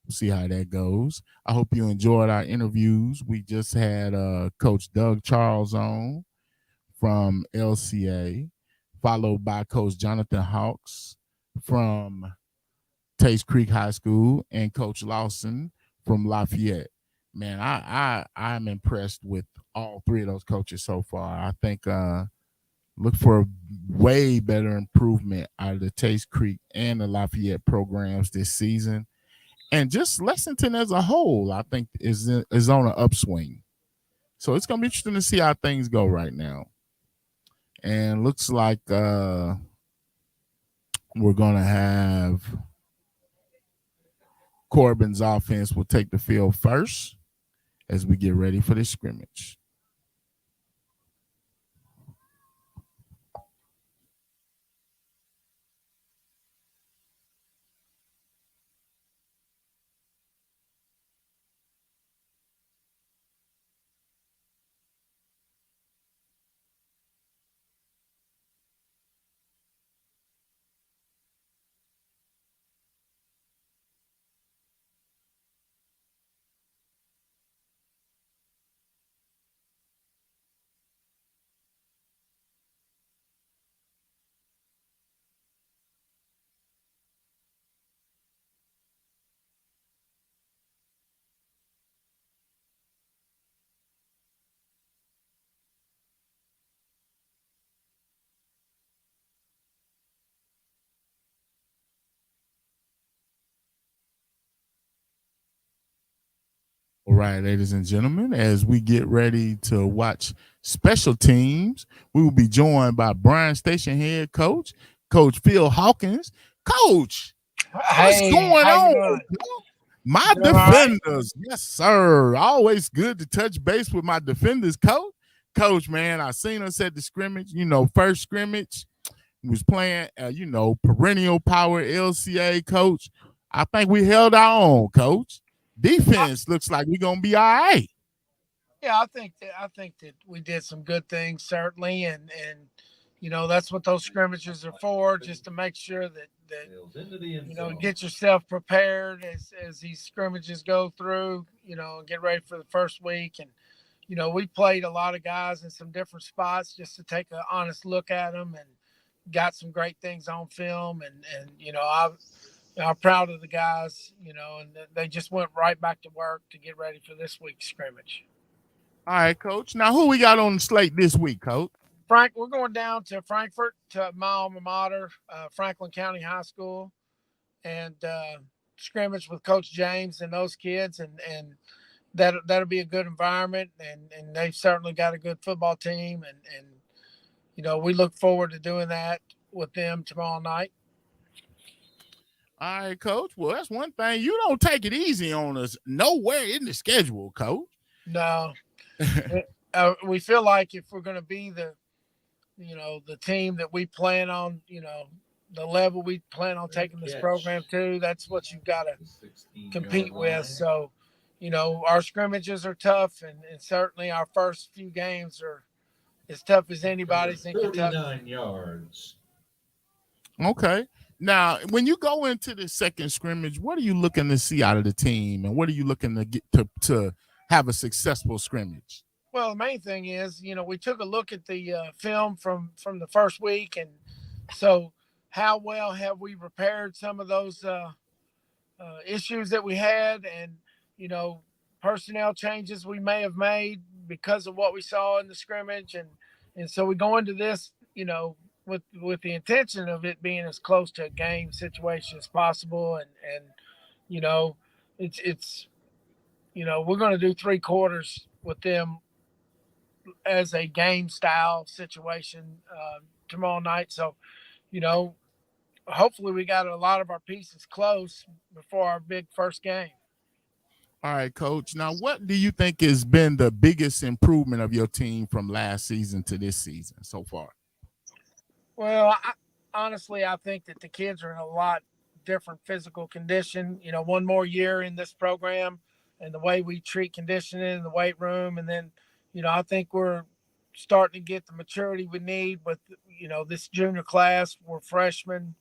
We'll see how that goes. I hope you enjoyed our interviews. We just had Coach Doug Charles on from LCA, followed by Coach Jonathan Hawks from Taste Creek High School and Coach Lawson from Lafayette. Man, I'm impressed with all three of those coaches so far. I think look for way better improvement out of the Taste Creek and the Lafayette programs this season. And just Lexington as a whole, I think, is on an upswing. So it's going to be interesting to see how things go right now. And looks like we're going to have Corbin's offense will take the field first as we get ready for this scrimmage. All right, ladies and gentlemen, as we get ready to watch special teams, we will be joined by Bryan Station head coach, Coach Phil Hawkins. Coach, what's going on? My defenders, right? Yes, sir. Always good to touch base with my defenders, Coach. Coach, man, I seen us at the scrimmage, first scrimmage. We was playing, perennial power LCA, Coach. I think we held our own, Coach. Defense looks like we're gonna be all right. Yeah, I think that we did some good things certainly, and that's what those scrimmages are for, just to make sure that Into the end zone. get yourself prepared as these scrimmages go through, and get ready for the first week. And, we played a lot of guys in some different spots just to take an honest look at them, and got some great things on film. And I'm proud of the guys, and they just went right back to work to get ready for this week's scrimmage. All right, Coach. Now, who we got on the slate this week, Coach? Frank, we're going down to Frankfort, to my alma mater, Franklin County High School, and scrimmage with Coach James and those kids, and that'll be a good environment, and they've certainly got a good football team, and we look forward to doing that with them tomorrow night. All right, Coach. Well, that's one thing. You don't take it easy on us nowhere in the schedule, Coach. No. We feel like if we're going to be the team that we plan on, the level we plan on taking this program to, that's what you've got to compete with. So, our scrimmages are tough, and certainly our first few games are as tough as anybody's in Kentucky. 39 yards. Okay. Now, when you go into the second scrimmage, what are you looking to see out of the team, and what are you looking to get to have a successful scrimmage? Well, the main thing is, we took a look at the film from the first week, and so how well have we repaired some of those issues that we had, and personnel changes we may have made because of what we saw in the scrimmage, and so we go into this, with the intention of it being as close to a game situation as possible, and it's we're going to do 3 quarters with them as a game style situation tomorrow night. So, hopefully we got a lot of our pieces close before our big first game. All right, Coach. Now, what do you think has been the biggest improvement of your team from last season to this season so far? Well, honestly, I think that the kids are in a lot different physical condition. One more year in this program, and the way we treat conditioning in the weight room, and then I think we're starting to get the maturity we need with, this junior class. We're freshmen,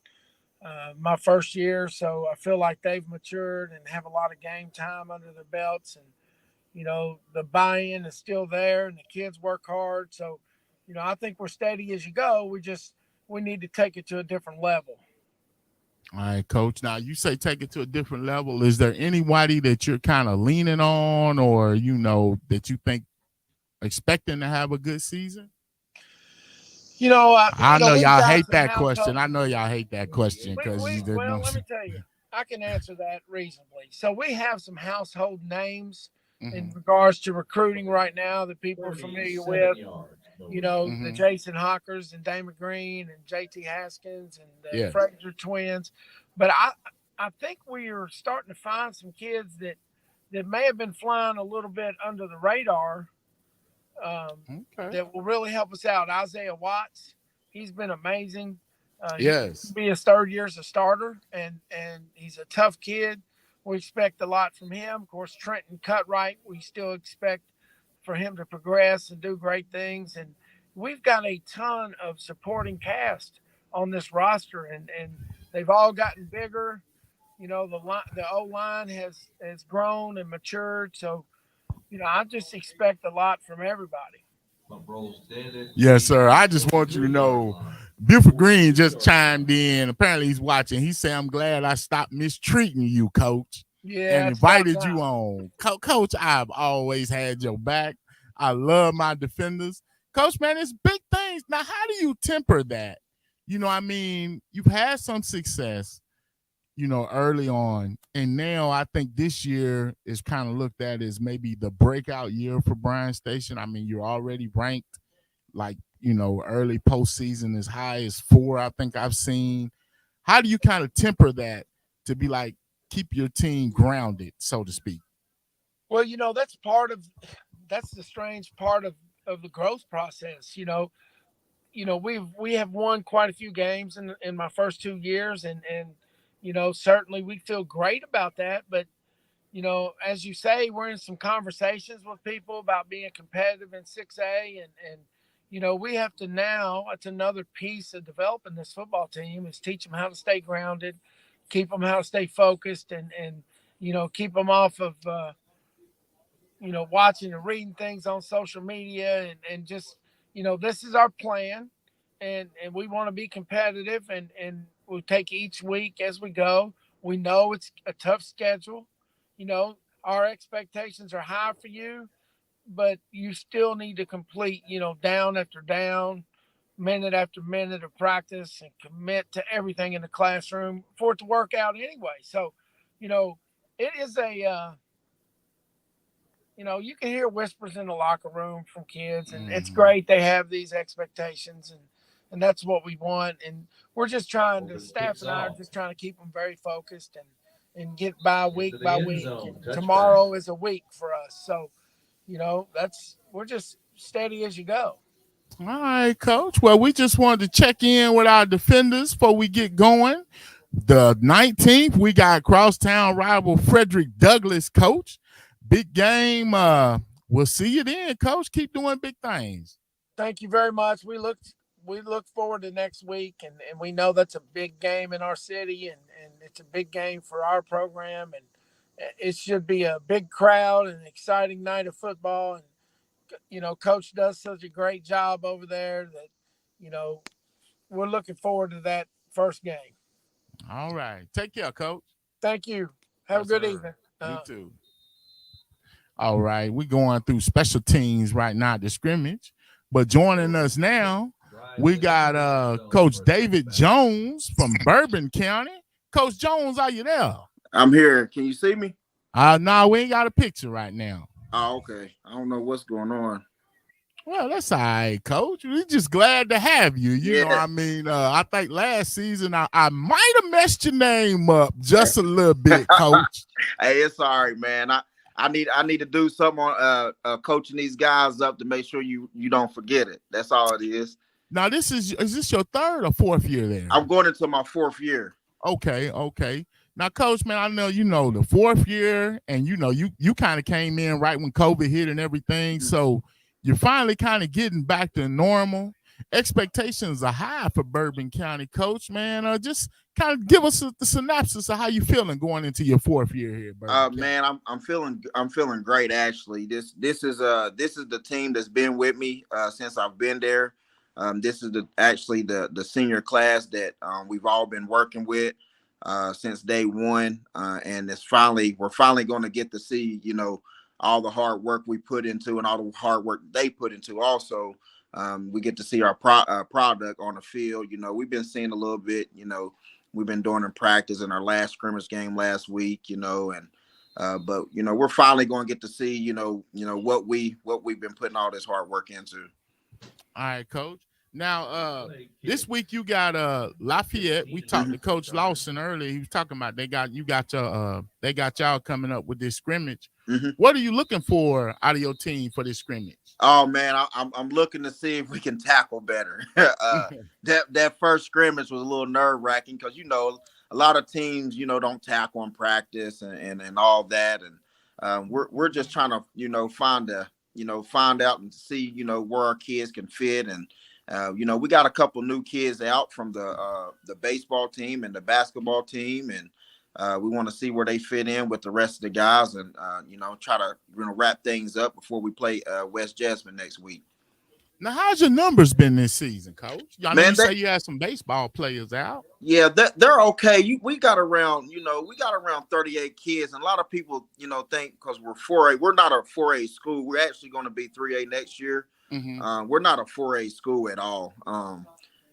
my first year. So I feel like they've matured and have a lot of game time under their belts. And, the buy-in is still there, and the kids work hard. So, I think we're steady as you go. We need to take it to a different level. All right, Coach. Now, you say take it to a different level. Is there anybody that you're kind of leaning on, or, that you think expecting to have a good season? I know y'all hate that question. I know y'all hate that question because well, let me tell you, I can answer that reasonably. So we have some household names in regards to recruiting right now that people are familiar with. The Jason Hawkers and Damon Green and JT Haskins and the Fraser twins. But I think we are starting to find some kids that may have been flying a little bit under the radar that will really help us out. Isaiah Watts, he's been amazing. Yes. He'll be his 3rd year as a starter, and he's a tough kid. We expect a lot from him. Of course, Trenton Cutright, we still expect for him to progress and do great things. And we've got a ton of supporting cast on this roster, and they've all gotten bigger. The O-line has grown and matured. So, I just expect a lot from everybody. Yes, sir. I just want you to know, Buford Green just chimed in. Apparently he's watching. He said, I'm glad I stopped mistreating you, Coach. Yeah, and invited you on. Coach, I've always had your back. I love my defenders. Coach, man, it's big things. Now, how do you temper that? You've had some success, early on. And now I think this year is kind of looked at as maybe the breakout year for Bryan Station. You're already ranked early postseason as high as 4, I think I've seen. How do you kind of temper that to be like, keep your team grounded, so to speak? Well, that's the strange part of the growth process. We have won quite a few games in my first 2 years, and certainly we feel great about that. But as you say, we're in some conversations with people about being competitive in 6A, and we have to now, it's another piece of developing this football team is teach them how to stay grounded, keep them how to stay focused and keep them off of, watching and reading things on social media and just, this is our plan and we want to be competitive and we'll take each week as we go. We know it's a tough schedule. Our expectations are high for you, but you still need to complete, down after down, minute after minute of practice and commit to everything in the classroom for it to work out anyway. So, it is you can hear whispers in the locker room from kids, and it's great they have these expectations, and that's what we want. And we're just trying to, staff and I are just trying to keep them very focused and get by week by week. And tomorrow is a week for us. So, we're just steady as you go. All right, Coach. Well, we just wanted to check in with our defenders before we get going. The 19th, we got crosstown rival Frederick Douglass, Coach. Big game. We'll see you then, Coach. Keep doing big things. Thank you very much. We look forward to next week, and we know that's a big game in our city, and it's a big game for our program, and it should be a big crowd and an exciting night of football. And Coach does such a great job over there that we're looking forward to that first game. All right. Take care, Coach. Thank you. Have a good evening. You too. All right. We're going through special teams right now at the scrimmage. But joining us now, we got Coach David Jones from Bourbon County. Coach Jones, are you there? I'm here. Can you see me? No, we ain't got a picture right now. Oh, okay. I don't know what's going on. Well, that's all right, Coach. We're just glad to have you. You know what I mean? I think last season I might have messed your name up just a little bit, Coach. Hey, it's all right, man. I need to do something on coaching these guys up to make sure you don't forget it. That's all it is. Now, is this your third or fourth year there? I'm going into my fourth year. Okay. Now, Coach, man, I know the fourth year, and you kind of came in right when COVID hit and everything. So you're finally kind of getting back to normal. Expectations are high for Bourbon County, Coach, man. Just kind of give us the synopsis of how you feeling going into your fourth year here, Bourbon man, I'm feeling great actually. This is the team that's been with me since I've been there. This is the senior class that we've all been working with since day one, and we're finally going to get to see all the hard work we put into and all the hard work they put into. Also, we get to see our product on the field. We've been seeing a little bit. We've been doing in practice in our last scrimmage game last week. But we're finally going to get to see what we've been putting all this hard work into. All right, Coach. Now, this week you got Lafayette. We talked to Coach Lawson earlier. He was talking about they got y'all coming up with this scrimmage. Mm-hmm. What are you looking for out of your team for this scrimmage? Oh man, I'm looking to see if we can tackle better. That first scrimmage was a little nerve-wracking because a lot of teams don't tackle in practice and all that, and we're just trying to find out and see where our kids can fit. And we got a couple new kids out from the baseball team and the basketball team, and we want to see where they fit in with the rest of the guys, and try to wrap things up before we play West Jasmine next week. Now, how's your numbers been this season, Coach? You say you had some baseball players out. Yeah, they're okay. We got around 38 kids, and a lot of people think because we're 4A, we're not a 4A school. We're actually going to be 3A next year. Mm-hmm. We're not a 4A school at all.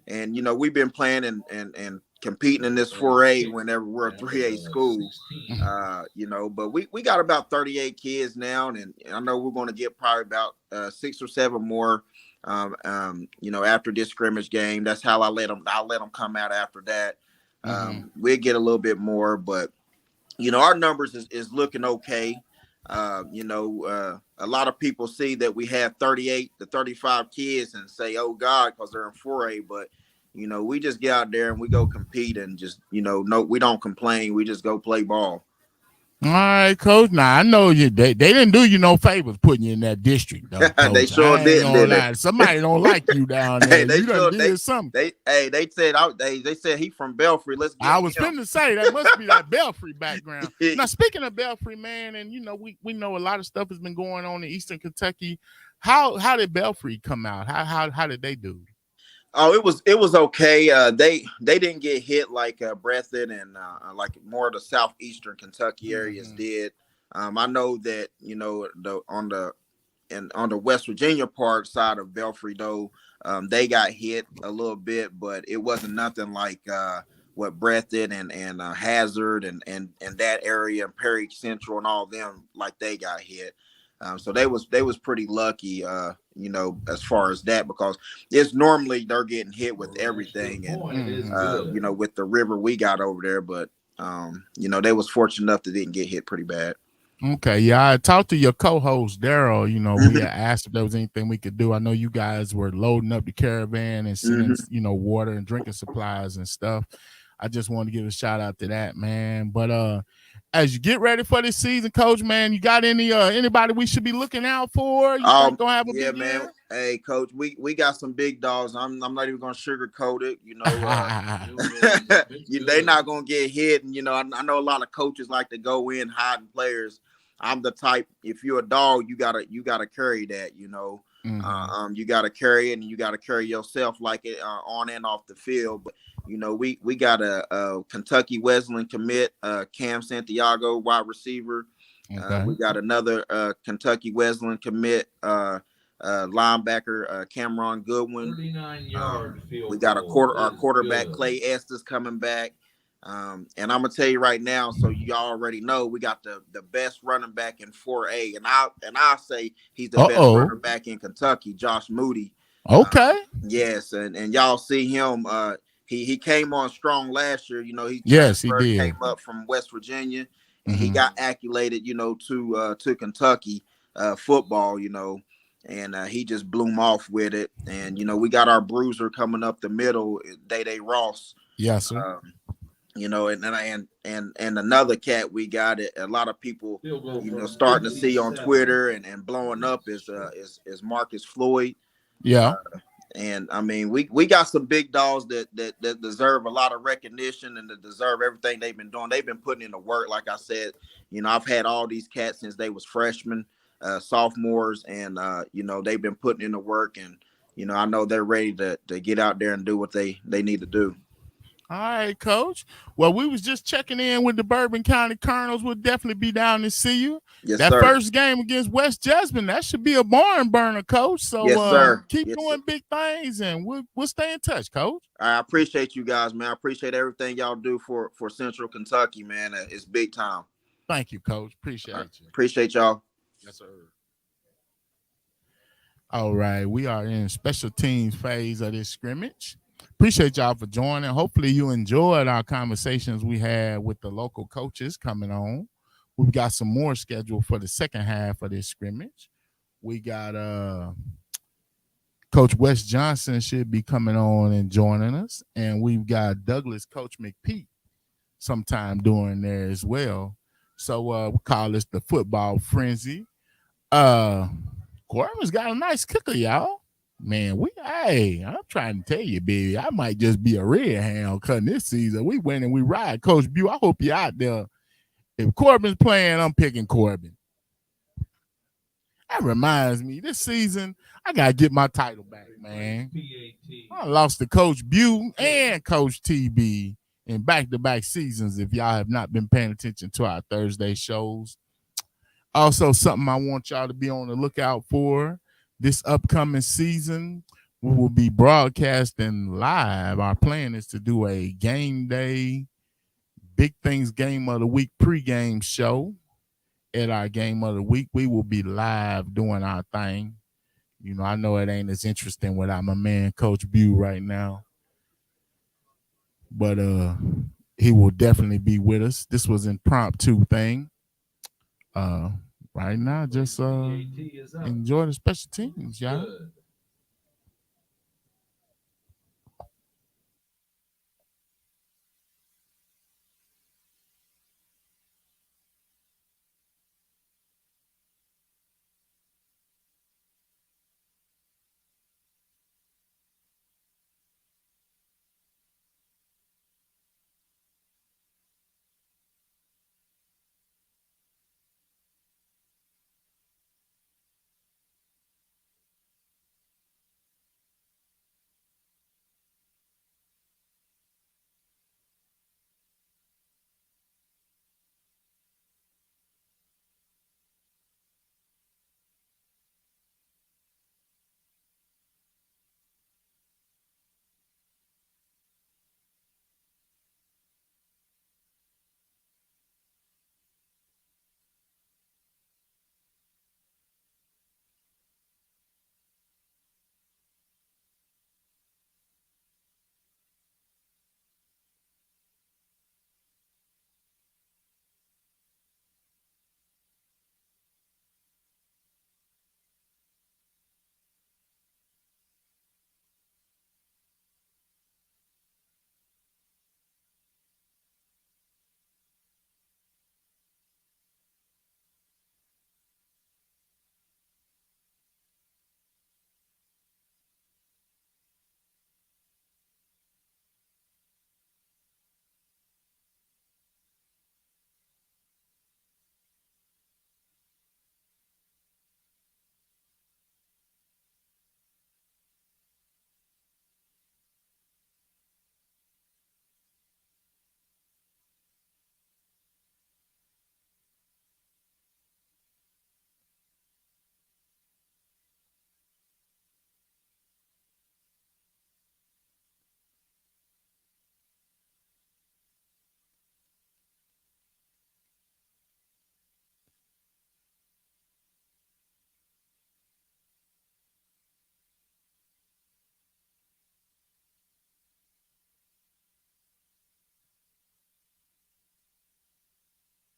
And we've been playing and competing in this 4A whenever we're a 3A school. But we got about 38 kids now, and I know we're going to get probably about 6 or 7 more. After this scrimmage game. That's how I'll let them come out after that. We'll get a little bit more, but our numbers is looking okay. A lot of people see that we have 38 to 35 kids and say, oh God, because they're in 4A, but we just get out there and we go compete and just no, we don't complain, we just go play ball. All right, coach. Now I know you. They didn't do you no favors putting you in that district, though, They coach. sure I ain't didn't, gonna did they? lie. Somebody don't like you down there. Hey, they You done sure did something. they said they said he from Belfry. Let's get I was him. finna say that must be that Belfry background. Now, speaking of Belfry, man, and we know a lot of stuff has been going on in Eastern Kentucky. How did Belfry come out? How did they do? Oh, it was okay. They didn't get hit like Breathitt and like more of the southeastern Kentucky areas did. I know that on the West Virginia part side of Belfry though, they got hit a little bit, but it wasn't nothing like what Breathitt and Hazard and that area, Perry Central and all them, like they got hit. So they was pretty lucky, as far as that, because it's normally they're getting hit with everything, and with the river we got over there, but they was fortunate enough that didn't get hit pretty bad. Okay, yeah, I talked to your co-host Daryl. We had asked if there was anything we could do. I know you guys were loading up the caravan and sending, water and drinking supplies and stuff. I just wanted to give a shout out to that, man. But as you get ready for this season, Coach, man, you got anybody we should be looking out for? You think gonna have a big man. year? Hey, Coach, we got some big dogs. I'm not even gonna sugarcoat it. They not gonna get hit. And I know a lot of coaches like to go in hiding players. I'm the type. If you're a dog, you gotta carry that. You gotta carry it, and you gotta carry yourself like it on and off the field. But we got a Kentucky Wesleyan commit, Cam Santiago, wide receiver. Okay. We got another Kentucky Wesleyan commit, linebacker Cameron Goodwin. 39-yard field we got our quarterback good. Clay Estes coming back. And I'm gonna tell you right now, so you already know we got the best running back in 4A, and I'll say he's the best running back in Kentucky, Josh Moody. Okay. Yes, and y'all see him. He came on strong last year. He did. Came up from West Virginia, and he got acclimated, to Kentucky football, and he just blew off with it. And we got our bruiser coming up the middle, Day Ross. Yes, sir. And another cat we got it. A lot of people, starting to see on Twitter and blowing up is Marcus Floyd. Yeah. And I mean, we got some big dogs that deserve a lot of recognition and that deserve everything they've been doing. They've been putting in the work. Like I said, I've had all these cats since they was freshmen, sophomores, and they've been putting in the work. And I know they're ready to get out there and do what they need to do. All right, Coach. Well, we was just checking in with the Bourbon County Colonels. We'll definitely be down to see you. Yes, that sir. First game against West Jasmine, that should be a barn burner, Coach. So yes, sir. Keep doing big things, and we'll stay in touch, Coach. I appreciate you guys, man. I appreciate everything y'all do for Central Kentucky, man. It's big time. Thank you, Coach. Appreciate you. Appreciate y'all. Yes, sir. All right, we are in special teams phase of this scrimmage. Appreciate y'all for joining. Hopefully you enjoyed our conversations we had with the local coaches coming on. We've got some more scheduled for the second half of this scrimmage. We got Coach Wes Johnson should be coming on and joining us. And we've got Douglas Coach McPeak sometime during there as well. So we call this the football frenzy. Corbin's got a nice kicker, y'all. Man, I'm trying to tell you, baby, I might just be a red hound cutting this season. We win and we ride. Coach Bew, I hope you're out there. If Corbin's playing, I'm picking Corbin. That reminds me, this season, I got to get my title back, man. I lost to Coach Bew and Coach TB in back-to-back seasons if y'all have not been paying attention to our Thursday shows. Also, something I want y'all to be on the lookout for. This upcoming season, we will be broadcasting live. Our plan is to do a game day, Big Things Game of the Week pregame show. At our Game of the Week, we will be live doing our thing. I know it ain't as interesting without my man, Coach Bew, right now. But he will definitely be with us. This was an impromptu thing. Right now, just enjoy the special teams, y'all.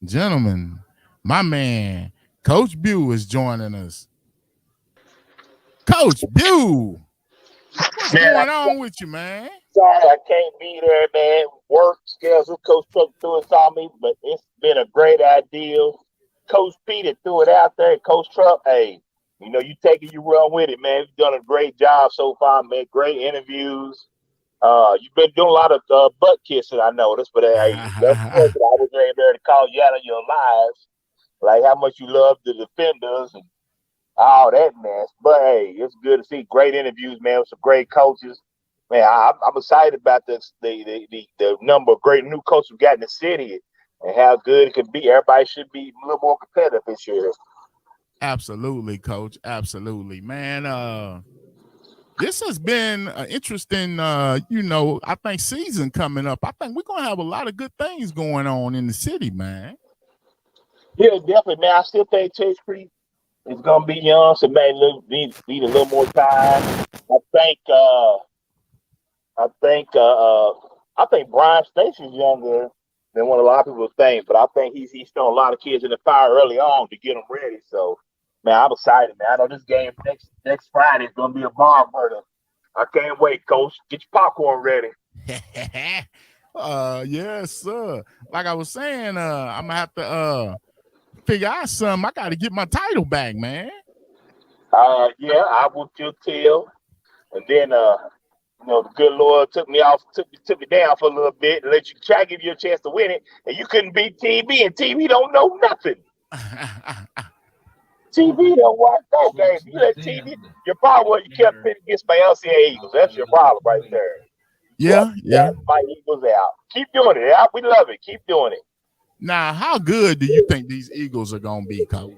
Gentlemen, my man, Coach Bew is joining us. Coach Bew, what's going on with you, man? Sorry, I can't be there, man. Work schedule, Coach Truck threw it on me, but it's been a great idea. Coach Peter threw it out there. Coach Truck, hey, you take it, you run with it, man. You've done a great job so far, man. Great interviews. You've been doing a lot of butt kissing, I noticed, but hey, that's good. I was there to call you out on your lives, like how much you love the defenders and all that mess. But hey, it's good to see great interviews, man, with some great coaches. Man, I'm excited about the number of great new coaches we got in the city and how good it could be. Everybody should be a little more competitive this year. Absolutely, Coach. Absolutely, man. This has been an interesting, I think season coming up. I think we're gonna have a lot of good things going on in the city, man. Yeah, definitely, man. I still think Chase Creek is gonna be young, so man, need a little more time. I think I think I think Brian Stacy's younger than what a lot of people think, but I think he's thrown a lot of kids in the fire early on to get them ready. So, man, I'm excited, man. I know this game next Friday is gonna be a bomb murder. I can't wait, Coach. Get your popcorn ready. Yes, sir. Like I was saying, I'm gonna have to figure out something. I got to get my title back, man. Yeah, I will tell. And then the good Lord took me down for a little bit and let you try to give you a chance to win it. And you couldn't beat TV, and TV don't know nothing. TV don't watch no games. You let TV, your problem was you kept pitting against my LCA Eagles. That's your problem right there. Yeah. My Eagles out. Keep doing it. Yeah, we love it. Keep doing it. Now, how good do you think these Eagles are gonna be, Coach?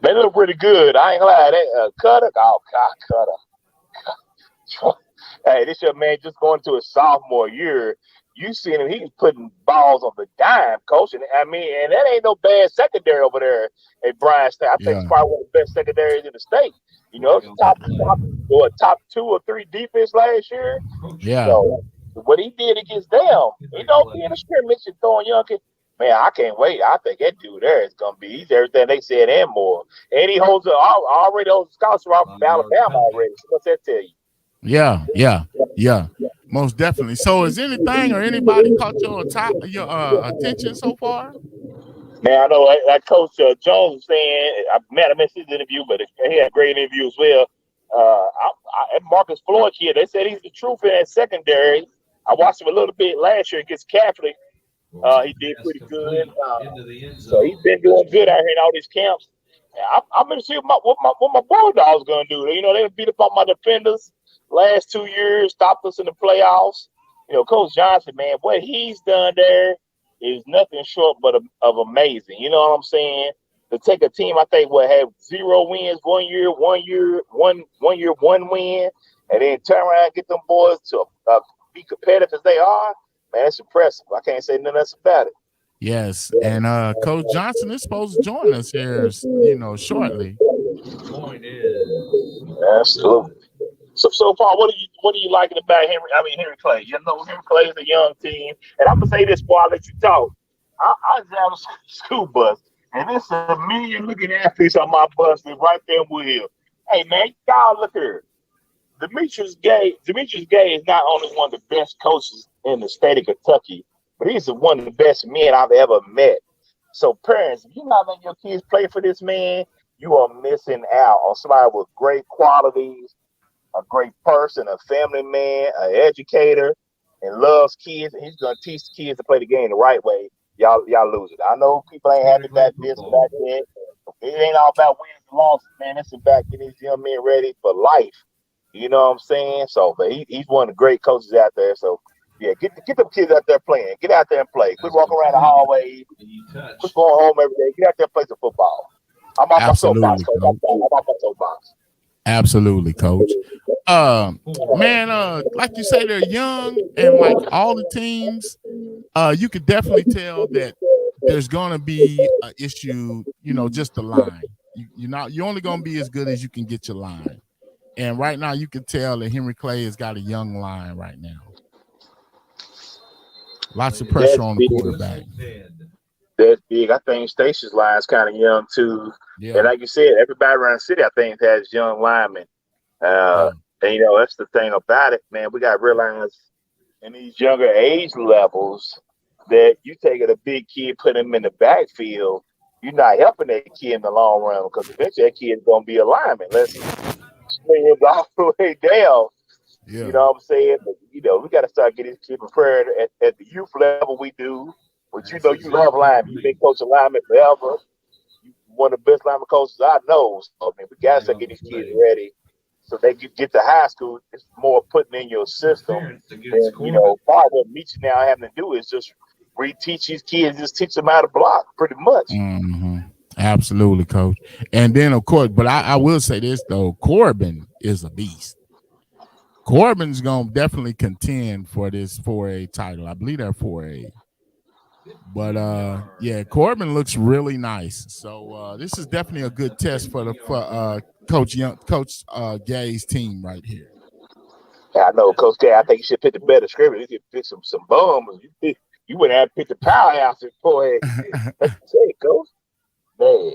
They look pretty good. I ain't gonna lie. They Cutter. Oh God, Cutter. Hey, this young man just going to his sophomore year. You seen him? He's putting balls on the dime, Coach. And and that ain't no bad secondary over there at Bryan State. I think it's probably one of the best secondaries in the state. It's top 2 or 3 defense last year. Yeah. So what he did against them, being a scrimmage and throwing young kids. Man, I can't wait. I think that dude there is gonna be. He's everything they said and more. And he already holds a scholarship from Alabama already. So what's that tell you? Yeah. Most definitely. So, is anything or anybody caught your attention so far? Man, I know like Coach Jones was saying. I missed his interview, but he had a great interview as well. Marcus Floyd here. They said he's the truth in that secondary. I watched him a little bit last year against Catholic. He did pretty good. So he's been doing good out here in all these camps. I'm going to see what my Bulldogs going to do. They beat up on my defenders last 2 years, stopped us in the playoffs. Coach Johnson, man, what he's done there is nothing short but of amazing. You know what I'm saying? To take a team, I think, have 0 wins one year, one win, and then turn around and get them boys to be competitive as they are. Man, it's impressive. I can't say nothing else about it. Yes, and Coach Johnson is supposed to join us here, shortly. Point is absolutely. So far, what are you liking about Henry Clay? Henry Clay is a young team, and I'm gonna say this before I let you talk. I was on a school bus, and there's a million looking athletes on my bus right there with him. Hey man, y'all look here. Demetrius Gay is not only one of the best coaches in the state of Kentucky, but he's one of the best men I've ever met. So parents, if you're not letting your kids play for this man, you are missing out on somebody with great qualities, a great person, a family man, an educator, and loves kids. And he's going to teach the kids to play the game the right way. Y'all lose it. I know people ain't happy about this and about that. It ain't all about wins and losses, man. It's about getting these young men ready for life. You know what I'm saying? So, but he's one of the great coaches out there. So, yeah, get them kids out there playing. Get out there and play. Quit walking around the hallway. Quit going home every day. Get out there and play some football. I'm off my soapbox, Coach. I'm off my soapbox. Absolutely, Coach. Man, like you say, they're young, and like all the teams, you could definitely tell that there's gonna be an issue. Just the line. You're only gonna be as good as you can get your line. And right now, you can tell that Henry Clay has got a young line right now. Lots of pressure on the quarterback. That's big. I think Stacy's line's kind of young too. Yeah. And like you said, everybody around the city, I think, has young linemen. And that's the thing about it, man. We got to realize in these younger age levels that you taking a big kid, put him in the backfield, you're not helping that kid in the long run because eventually that kid is going to be a lineman. Let's swing him all the way down. Yeah. You know what I'm saying? But, we got to start getting these kids prepared at the youth level we do. But you love linemen. You've been coaching linemen forever. You're one of the best lineman coaches I know. So, we got to start getting these kids ready so they can get to high school. It's more putting in your system. And, part of what Meach now having to do is just reteach these kids, just teach them how to block pretty much. Mm-hmm. Absolutely, Coach. And then, of course, but I will say this, though. Corbin is a beast. Corbin's going to definitely contend for this 4A title. I believe they're 4A. But, Corbin looks really nice. So this is definitely a good test for Coach Gay's team right here. Yeah, I know, Coach Gay. I think you should pick the better scrimmage. You should pick some bums. You wouldn't have picked the powerhouse boy. Let's say, Coach. Man.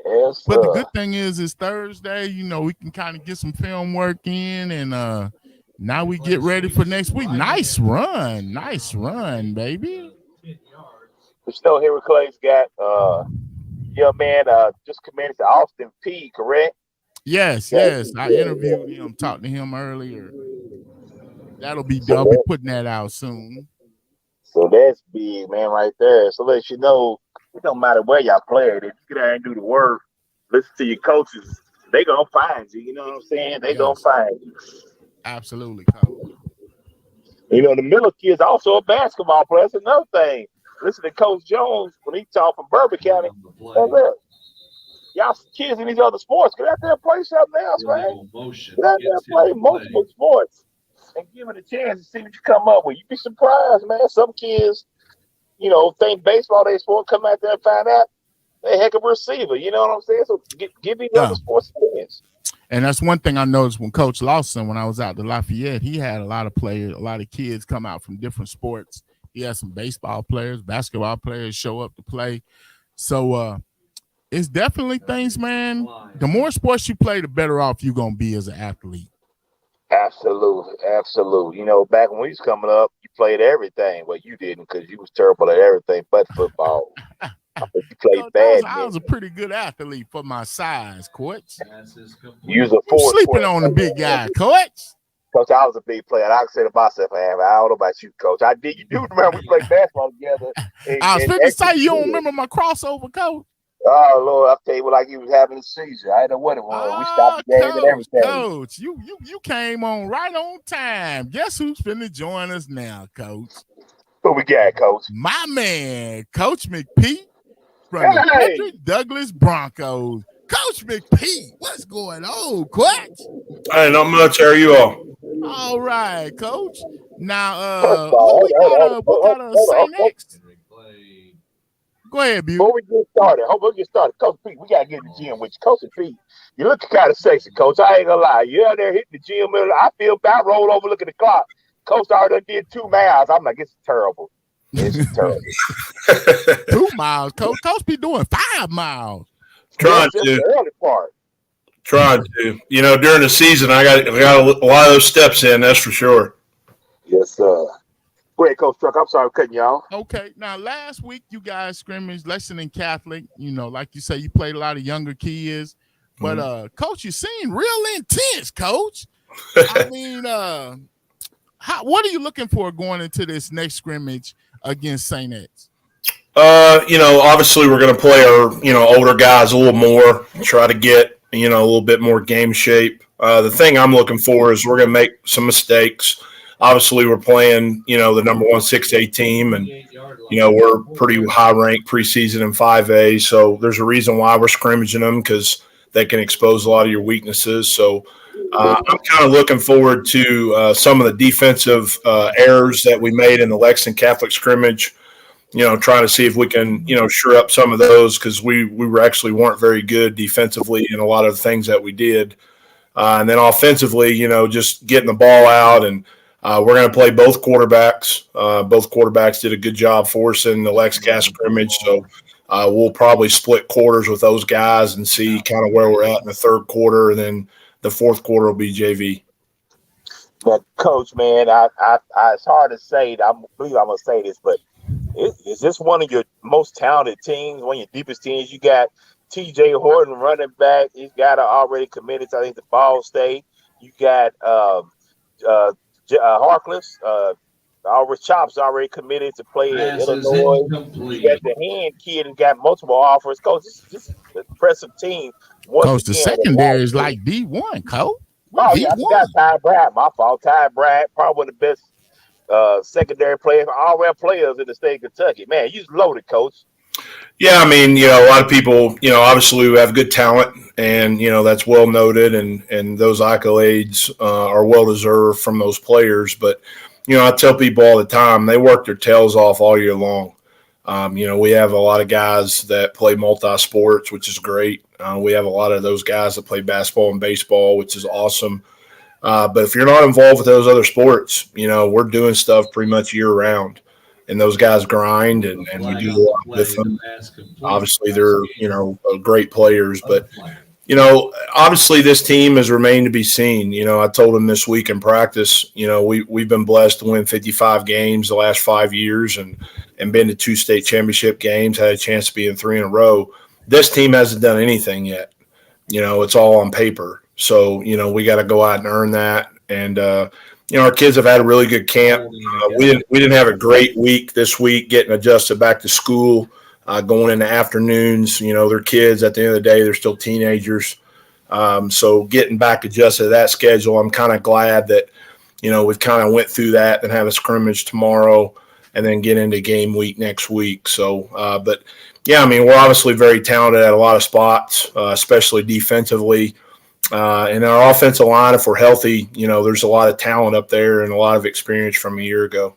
Yes, but the good thing is it's Thursday. We can kind of get some film work in, and now we get ready for next week. Nice run, baby. The Snow Henry Clay's got young man just committed to Austin P, correct? Yes. I interviewed him, talked to him earlier. I'll be putting that out soon. So that's big, man, right there. So let you know, it don't matter where y'all play it. If you get out and do the work, listen to your coaches, they gonna find you. You know what I'm saying? They gonna find you. Absolutely, Coach. The Miller kid's also a basketball player. That's another thing. Listen to Coach Jones when he talked from Bourbon County. Hey, look, y'all kids in these other sports, get out there and play something else, man. Get out there and play multiple sports and give it a chance to see what you come up with. You'd be surprised, man. Some kids, think baseball they sport, come out there and find out they a heck of a receiver. You know what I'm saying? So give these other sports a chance. And that's one thing I noticed when Coach Lawson, when I was out to Lafayette, he had a lot of players, a lot of kids come out from different sports. He had some baseball players, basketball players show up to play. So it's definitely things, man. The more sports you play, the better off you're going to be as an athlete. Absolutely. Back when we was coming up, you played everything. Well, you didn't because you was terrible at everything but football. You played bad. I was a pretty good athlete for my size, Coach. You was a forward. Sleeping on the big guy, Coach. Coach, I was a big player. I can say to myself, I don't know about you, Coach. I did. You do remember we played basketball together. I was going to say, you don't remember my crossover, Coach? Oh, Lord, I'll tell you what, like you was having a seizure. I didn't know what it was. We stopped the game and everything. Coach, you came on right on time. Guess who's finna join us now, Coach? Who we got, Coach? My man, Coach McPete from the Frederick Douglass Broncos. Coach McPete, what's going on, Coach? Hey, not much. How are you all? All right, Coach. Now, what we gotta say next? Go ahead, Butte. Before we get started, Coach Pete, we got to get in the gym with you. Coach Pete, you look kind of sexy, Coach. I ain't going to lie. You out there hitting the gym. I feel bad. Roll over, look at the clock. Coach already did 2 miles. I'm like, it's terrible. It's terrible. 2 miles, Coach. Coach be doing 5 miles. Trying to. The early part. Trying to. During the season, I got a lot of those steps in, that's for sure. Yes, sir. Go ahead, Coach Truck. I'm sorry for cutting you off. Okay. Now, last week, you guys scrimmaged Lexington Catholic. Like you say, you played a lot of younger kids. But, Coach, you seem real intense, Coach. I mean, what are you looking for going into this next scrimmage against St. Ed's? Obviously, we're going to play our, older guys a little more, try to get, a little bit more game shape. The thing I'm looking for is we're going to make some mistakes. Obviously, we're playing, the number 1 6A team, and, we're pretty high-ranked preseason in 5A, so there's a reason why we're scrimmaging them because they can expose a lot of your weaknesses. So I'm kind of looking forward to some of the defensive errors that we made in the Lexington Catholic scrimmage, trying to see if we can, shore up some of those because we weren't very good defensively in a lot of the things that we did. And then offensively, just getting the ball out and We're going to play both quarterbacks. Both quarterbacks did a good job for us in the LexCast scrimmage, so we'll probably split quarters with those guys and see kind of where we're at in the third quarter, and then the fourth quarter will be JV. But Coach, man, it's hard to say. I believe I'm gonna say this, but is this one of your most talented teams? One of your deepest teams? You got T.J. Horton, running back. He's got already committed to, I think, the Ball State. You got Harkless. Our Chops already committed to play in Illinois. You got the Hand kid and got multiple offers. Coach, this is an impressive team. Coach, the secondary is like D1, Coach. Oh, yeah, I forgot Ty Brad. My fault. Ty Brad, probably one of the best secondary players, all-around players in the state of Kentucky. Man, you loaded, Coach. Yeah, I mean, a lot of people, obviously we have good talent, and, that's well noted, and those accolades are well deserved from those players. But, I tell people all the time, they work their tails off all year long. We have a lot of guys that play multi-sports, which is great. We have a lot of those guys that play basketball and baseball, which is awesome. But if you're not involved with those other sports, we're doing stuff pretty much year round. And those guys grind, and we do a lot with them. Obviously, they're, great players. But, obviously this team has remained to be seen. I told them this week in practice, we've been blessed to win 55 games the last 5 years and been to 2 state championship games, had a chance to be in 3 in a row. This team hasn't done anything yet. It's all on paper. So, we got to go out and earn that. And, our kids have had a really good camp. We didn't have a great week this week getting adjusted back to school, going into afternoons. They're kids at the end of the day. They're still teenagers. So getting back adjusted to that schedule, I'm kind of glad that, we've kind of went through that and have a scrimmage tomorrow and then get into game week next week. So, but, yeah, I mean, we're obviously very talented at a lot of spots, especially defensively. And our offensive line, if we're healthy, there's a lot of talent up there and a lot of experience from a year ago.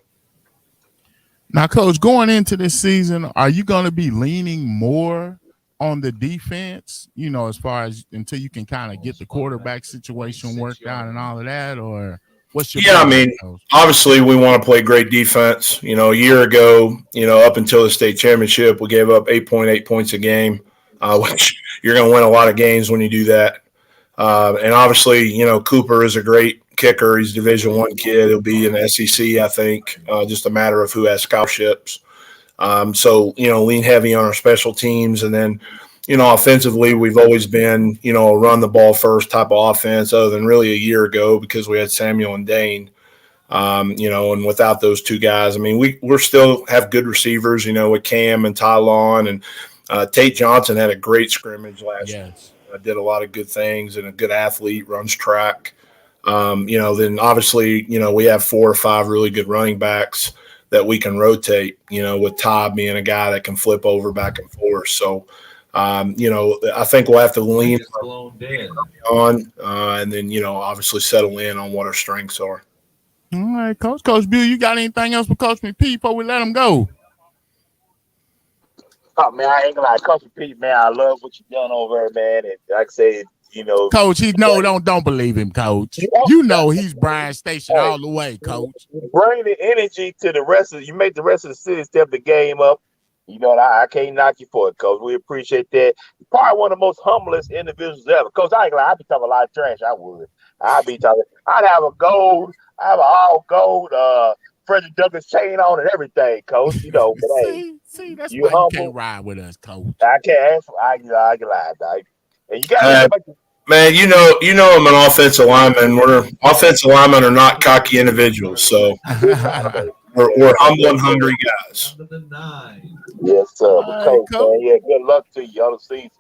Now, Coach, going into this season, are you going to be leaning more on the defense, as far as until you can kind of get the quarterback situation worked out and all of that? Or what's your I mean, obviously we want to play great defense. A year ago, up until the state championship, we gave up 8.8 points a game, which you're going to win a lot of games when you do that. And obviously, Cooper is a great kicker. He's a Division I kid. He'll be in the SEC, I think, just a matter of who has scholarships. So, lean heavy on our special teams. And then, offensively, we've always been, a run the ball first type of offense other than really a year ago because we had Samuel and Dane, and without those two guys, I mean, we're still have good receivers, with Cam and Tylon, and Tate Johnson had a great scrimmage last year. Did a lot of good things and a good athlete, runs track. Then obviously, we have 4 or 5 really good running backs that we can rotate, with Todd being a guy that can flip over back and forth. So, I think we'll have to lean on and then, obviously settle in on what our strengths are. All right, Coach. Coach Bill, you got anything else for Coach McPee before we let him go? Oh, man, I ain't gonna lie. Coach Pete, man, I love what you've done over there, man. And like I said, Coach, don't believe him, Coach. He's Brian Station all the way, Coach. Bring the energy to the rest of you. Make the rest of the city step the game up. I can't knock you for it, Coach. We appreciate that. You're probably one of the most humblest individuals ever. Coach, I ain't gonna lie. I'd be talking a lot of trash. I would. I'd have a gold. I have an all gold Frederick Douglass chain on and everything, Coach. But see, that's why you can't ride with us, Coach. I can't. I can lie, dog. And you got man, I'm an offensive lineman. We're offensive linemen are not cocky individuals, so we're humble and hungry guys. Yes, sir. Coach, man, yeah, good luck to you on the season.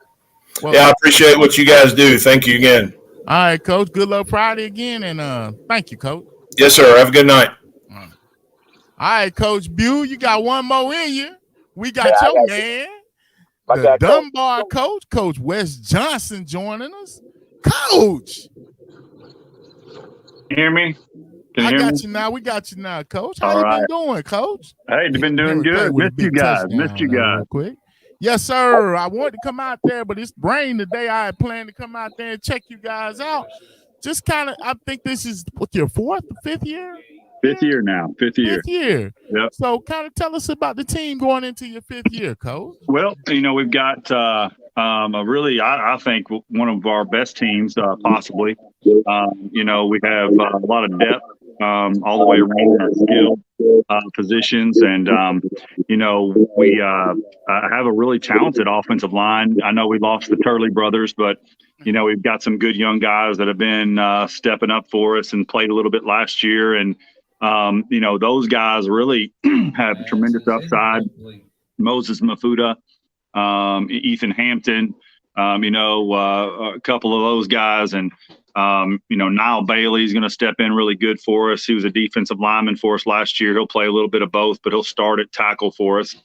Well, I appreciate what you guys do. Thank you again. All right, Coach. Good luck Friday again, and thank you, Coach. Yes, sir. Have a good night. All right, Coach Buell, you got one more in you. We got your man, the Dunbar coach, Coach Wes Johnson, joining us. Coach, you hear me? Can you hear got me? you now. We got you now, Coach. How you been doing, Coach? Hey, you've been doing good. Missed you guys. Real quick. Yes, sir. I wanted to come out there, but it's rain today. I had planned to come out there and check you guys out. Just kind of, I think this is your 4th or 5th year. Fifth year now. Fifth year. Fifth year. Yep. So kind of tell us about the team going into your fifth year, Coach. Well, we've got a really, I think, one of our best teams, possibly. We have a lot of depth all the way around our skill positions. And, we have a really talented offensive line. I know we lost the Turley brothers, but, we've got some good young guys that have been stepping up for us and played a little bit last year. And, those guys really have tremendous upside. Moses Mafuta, Ethan Hampton, a couple of those guys. And, Niall Bailey's going to step in really good for us. He was a defensive lineman for us last year. He'll play a little bit of both, but he'll start at tackle for us.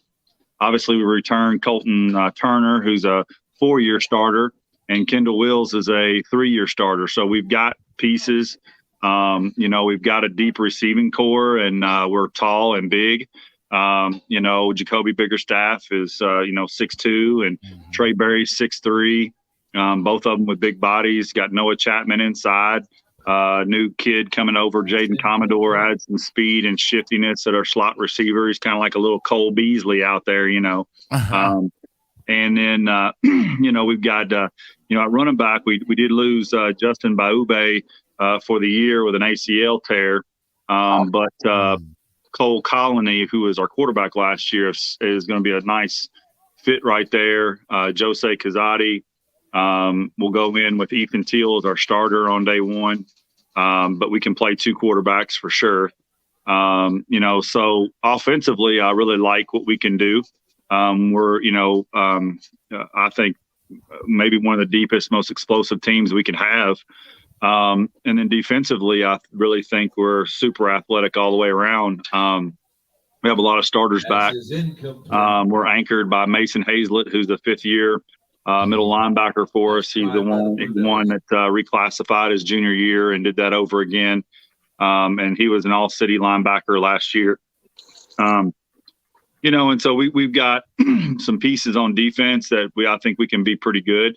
Obviously, we return Colton Turner, who's a 4-year starter, and Kendall Wills is a 3-year starter. So we've got pieces. We've got a deep receiving core, and we're tall and big. Jacoby Biggerstaff is 6'2", and Trey Berry's 6'3". Both of them with big bodies. Got Noah Chapman inside. New kid coming over, Jaden Commodore, adds some speed and shiftiness at our slot receiver. He's kind of like a little Cole Beasley out there, And then, we've got, at running back, we did lose Justin Baube for the year with an ACL tear. But Cole Colony, who was our quarterback last year, is going to be a nice fit right there. Jose Kazadi will go in with Ethan Teal as our starter on day one. But we can play 2 quarterbacks for sure. So offensively, I really like what we can do. We're, I think maybe one of the deepest, most explosive teams we can have. And then defensively, I really think we're super athletic all the way around. We have a lot of starters back. We're anchored by Mason Hazlett, who's the 5th-year middle linebacker for us. He's the one that reclassified his junior year and did that over again. And he was an all-city linebacker last year. And so we've got some pieces on defense that I think we can be pretty good.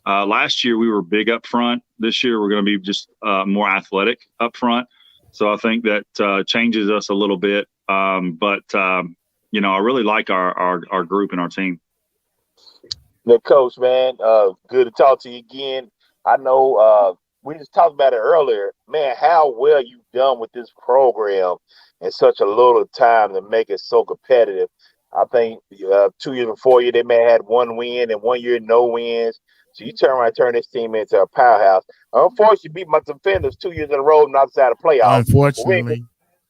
Last year we were big up front. This year we're going to be just more athletic up front. So I think that changes us a little bit. But I really like our group and our team. Now, Coach, man, good to talk to you again. I know we just talked about it earlier. Man, how well you've done with this program in such a little time to make it so competitive. I think 2 years before you, they may have had 1 win, and 1 year no wins. So you turn this team into a powerhouse. Unfortunately, you beat my defenders 2 years in a row and outside of playoffs. Unfortunately.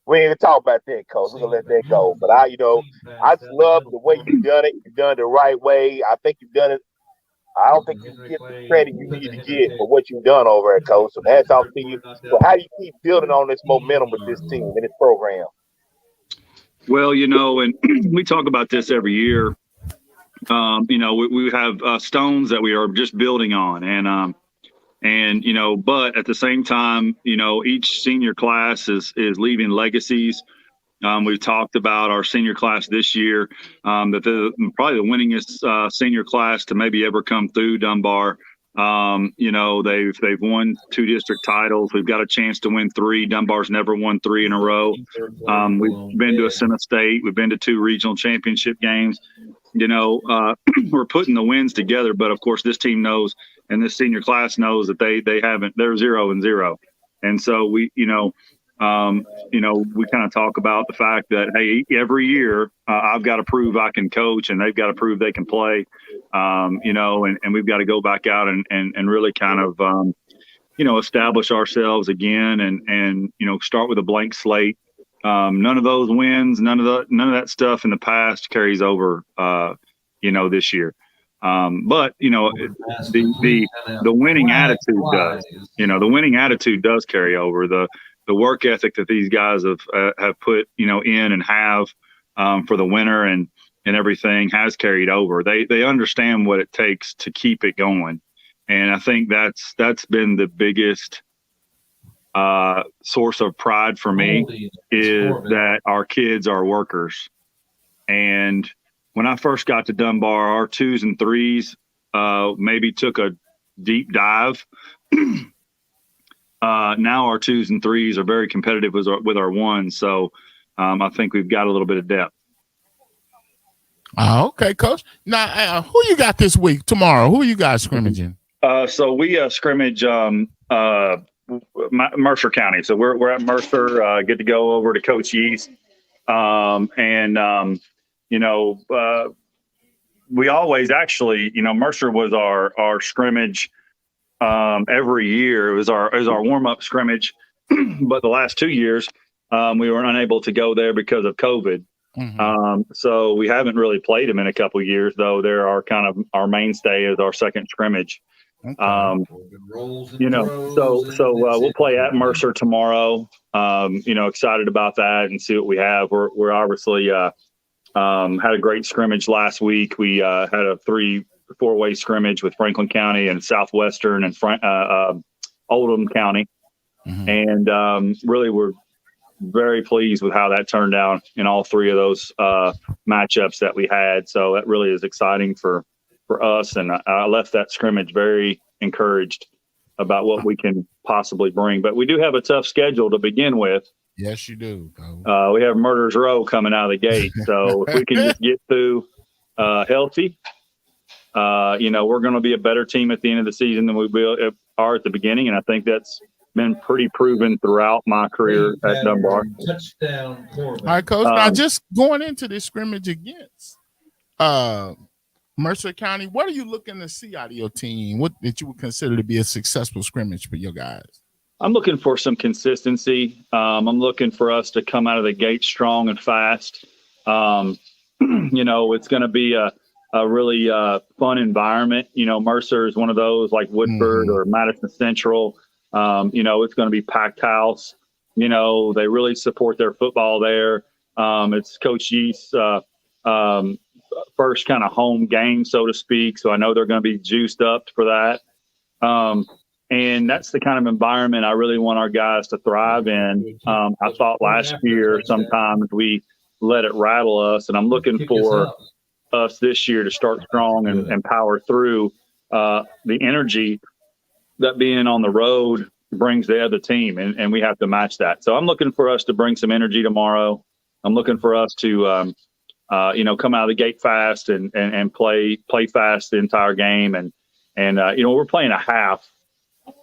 We ain't gonna talk about that, Coach. We're gonna let that go. But I just love the way you've done it. You've done it the right way. I think you've done it. I don't think you get the credit you need to get for what you've done over at, Coach. So hats off to you. So how do you keep building on this momentum with this team and this program? Well, and we talk about this every year. We have stones that we are just building on, but at the same time, each senior class is leaving legacies. We've talked about our senior class this year, that they're probably the winningest senior class to maybe ever come through Dunbar. They've won 2 district titles. We've got a chance to win 3. Dunbar's never won 3 in a row. We've been to a Senate State. We've been to 2 regional championship games. We're putting the wins together, but of course this team knows, and this senior class knows that they're 0-0. And so we kind of talk about the fact that, hey, every year I've got to prove I can coach, and they've got to prove they can play, and we've got to go back out and really kind of, establish ourselves again and start with a blank slate. None of those wins, none of that stuff in the past carries over, this year. But the winning attitude does. The winning attitude does carry over. The work ethic that these guys have put in and have for the winter and everything has carried over. They understand what it takes to keep it going, and I think that's been the biggest source of pride for me, is that our kids are workers. And when I first got to Dunbar, our 2s and 3s maybe took a deep dive. now our 2s and 3s are very competitive with our 1s. So I think we've got a little bit of depth. Okay, Coach. Now, who you got this week? Tomorrow, who you guys scrimmaging? So we scrimmage Mercer County. So we're at Mercer. Get to go over to Coach Yeast, we always actually, Mercer was our scrimmage every year. It was our warm up scrimmage, but the last 2 years we were unable to go there because of COVID. So we haven't really played them in a couple of years, though. They're our mainstay as our second scrimmage. Okay. We'll play at Mercer tomorrow. Excited about that and see what we have. We're obviously had a great scrimmage last week. We had a 3-4-way scrimmage with Franklin County and Southwestern and Oldham County, and really we're very pleased with how that turned out in all 3 of those matchups that we had. So that really is exciting for us. And I left that scrimmage very encouraged about what we can possibly bring. But we do have a tough schedule to begin with. Yes, you do. We have Murderers Row coming out of the gate. So if we can just get through healthy, we're going to be a better team at the end of the season than we are at the beginning. And I think that's been pretty proven throughout my career at Dunbar. Touchdown, Corbin. All right, Coach. Now, just going into this scrimmage against Mercer County, what are you looking to see out of your team? What that you would consider to be a successful scrimmage for your guys? I'm looking for some consistency. I'm looking for us to come out of the gate strong and fast. It's going to be a really fun environment. Mercer is one of those like Woodford or Madison Central. It's going to be packed house. They really support their football there. It's Coach Yeast's first kind of home game, so to speak. So I know they're going to be juiced up for that. And that's the kind of environment I really want our guys to thrive in. I thought last year sometimes we let it rattle us, and I'm looking for us this year to start strong and power through the energy that being on the road brings the other team, and we have to match that. So I'm looking for us to bring some energy tomorrow. I'm looking for us to, come out of the gate fast and play fast the entire game. And we're playing a half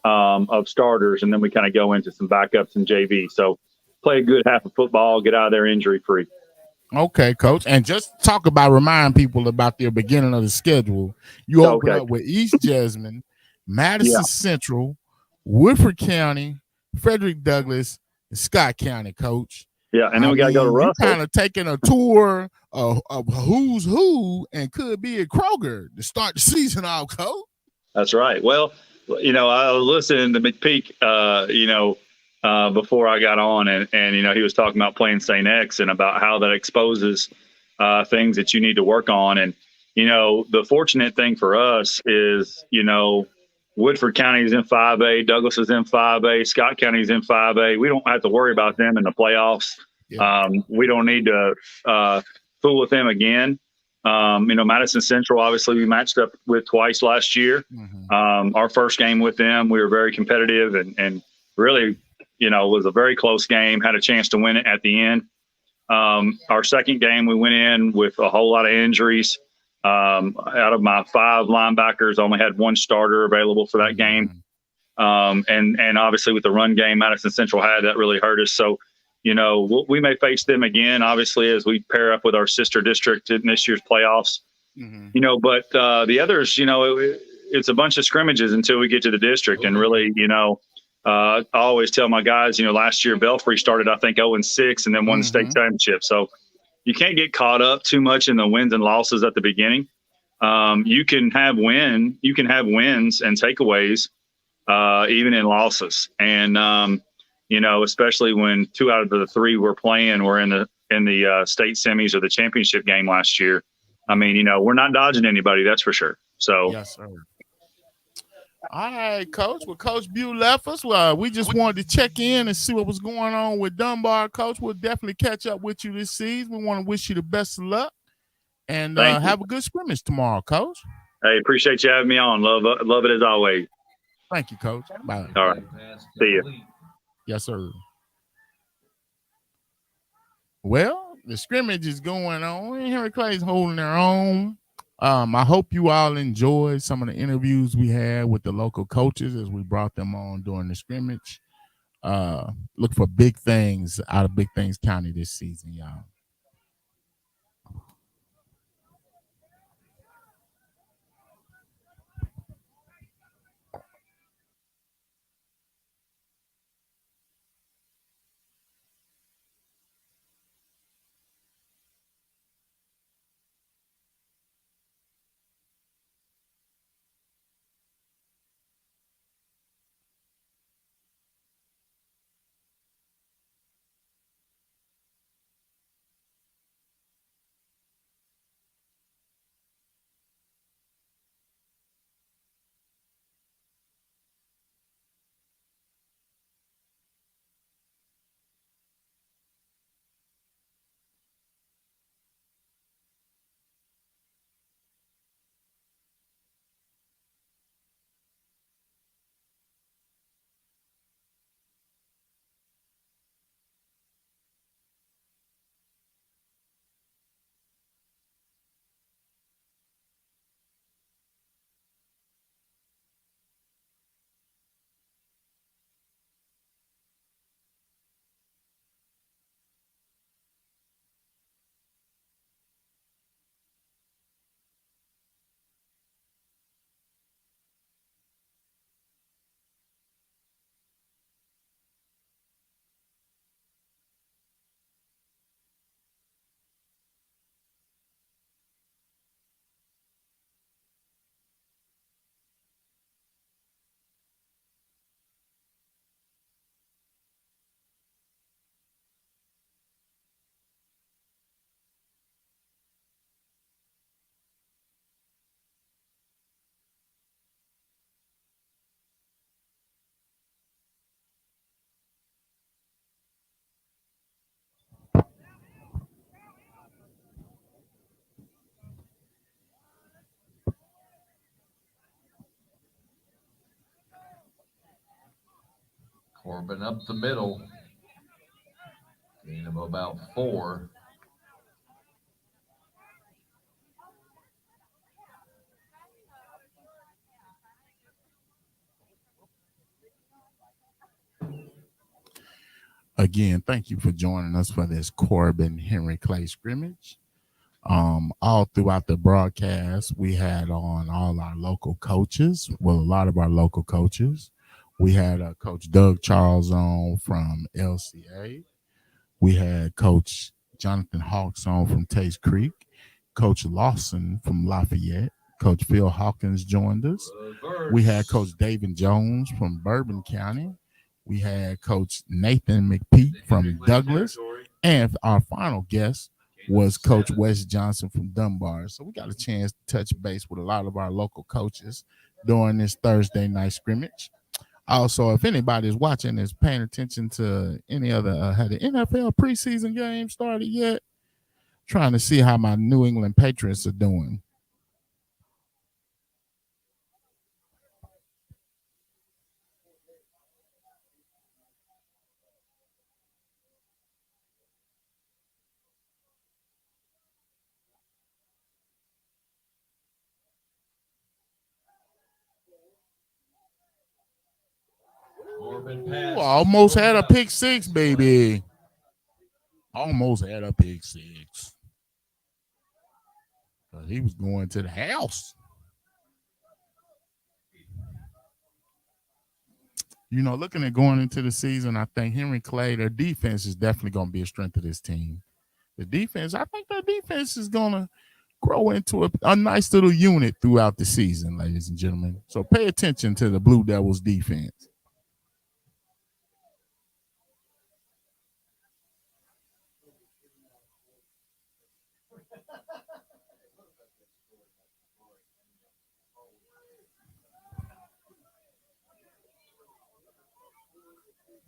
of starters, and then we kind of go into some backups and JV. So play a good half of football, get out of there injury free. Okay, Coach. And just remind people about their beginning of the schedule. You open up with East Jessamine, Madison Central, Woodford County, Frederick Douglass, and Scott County, Coach. Yeah, and then we got to go to Russell. Kind of taking a tour of who's who and could be at Kroger to start the season off, Coach. That's right. Well, I was listening to McPeak, before I got on, and he was talking about playing St. X and about how that exposes things that you need to work on. And, the fortunate thing for us is, Woodford County is in 5A, Douglas is in 5A, Scott County is in 5A. We don't have to worry about them in the playoffs. Yeah. We don't need to fool with them again. Madison Central, obviously, we matched up with twice last year. Our first game with them, we were very competitive and really, it was a very close game, had a chance to win it at the end. Our second game, we went in with a whole lot of injuries. Out of my 5 linebackers, I only had 1 starter available for that game. And obviously with the run game Madison Central had, that really hurt us. So, we may face them again, obviously, as we pair up with our sister district in this year's playoffs. But the others, it's a bunch of scrimmages until we get to the district. And really, I always tell my guys, last year Belfry started, I think, 0-6 and then won the state championship. So you can't get caught up too much in the wins and losses at the beginning. You can have wins and takeaways, even in losses. And, especially when 2 out of the 3 we're playing were in the state semis or the championship game last year. I mean, we're not dodging anybody, that's for sure. So, yes, sir. All right, Coach. Well, Coach Bew left us. Well, we just wanted to check in and see what was going on with Dunbar, Coach. We'll definitely catch up with you this season. We want to wish you the best of luck and have a good scrimmage tomorrow, Coach. Hey, appreciate you having me on. Love it as always. Thank you, Coach. Bye. All right. See you. Yes, sir. Well, the scrimmage is going on, and Henry Clay's holding their own. I hope you all enjoyed some of the interviews we had with the local coaches as we brought them on during the scrimmage. Look for big things out of Big Things County this season, y'all. Corbin up the middle. Gain of about 4. Again, thank you for joining us for this Corbin Henry Clay scrimmage. All throughout the broadcast, we had on all our local coaches. Well, a lot of our local coaches. We had Coach Doug Charles on from LCA. We had Coach Jonathan Hawks on from Taste Creek. Coach Lawson from Lafayette. Coach Phil Hawkins joined us. We had Coach David Jones from Bourbon County. We had Coach Nathan McPeak from Douglas. And our final guest was Coach Wes Johnson from Dunbar. So we got a chance to touch base with a lot of our local coaches during this Thursday night scrimmage. Also, if anybody is watching, is paying attention to any other, had the NFL preseason game started yet? Trying to see how my New England Patriots are doing. Ooh, almost had a pick 6, baby. Almost had a pick 6. He was going to the house. You know, looking at going into the season, I think Henry Clay, their defense is definitely going to be a strength of this team. The defense, I think their defense is going to grow into a nice little unit throughout the season, ladies and gentlemen. So pay attention to the Blue Devils defense.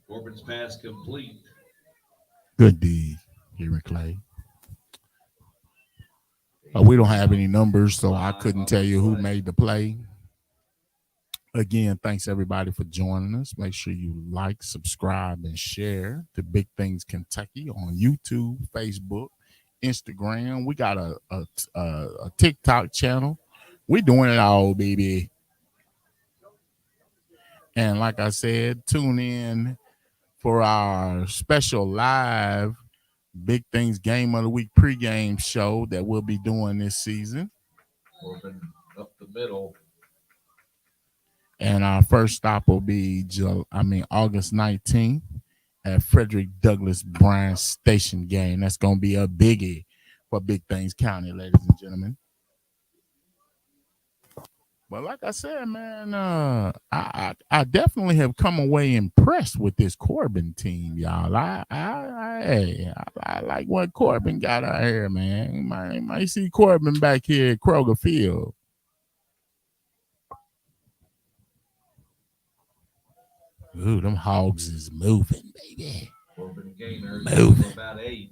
Corbin's pass complete. Good D, Henry Clay. We don't have any numbers, so I couldn't tell you who made the play. Again, thanks everybody for joining us. Make sure you like, subscribe, and share to Big Things Kentucky on YouTube, Facebook, Instagram. We got a TikTok channel. We're doing it all, baby. And like I said, tune in for our special live Big Things Game of the Week pregame show that we'll be doing this season. Corbin up the middle. And our first stop will be August 19th at Frederick Douglass Bryan Station game. That's going to be a biggie for Big Things County, ladies and gentlemen. But like I said, man, I definitely have come away impressed with this Corbin team, y'all. I like what Corbin got out here, man. You might see Corbin back here at Kroger Field. Ooh, them hogs is moving, baby. Corbin gainers Moving. about 8.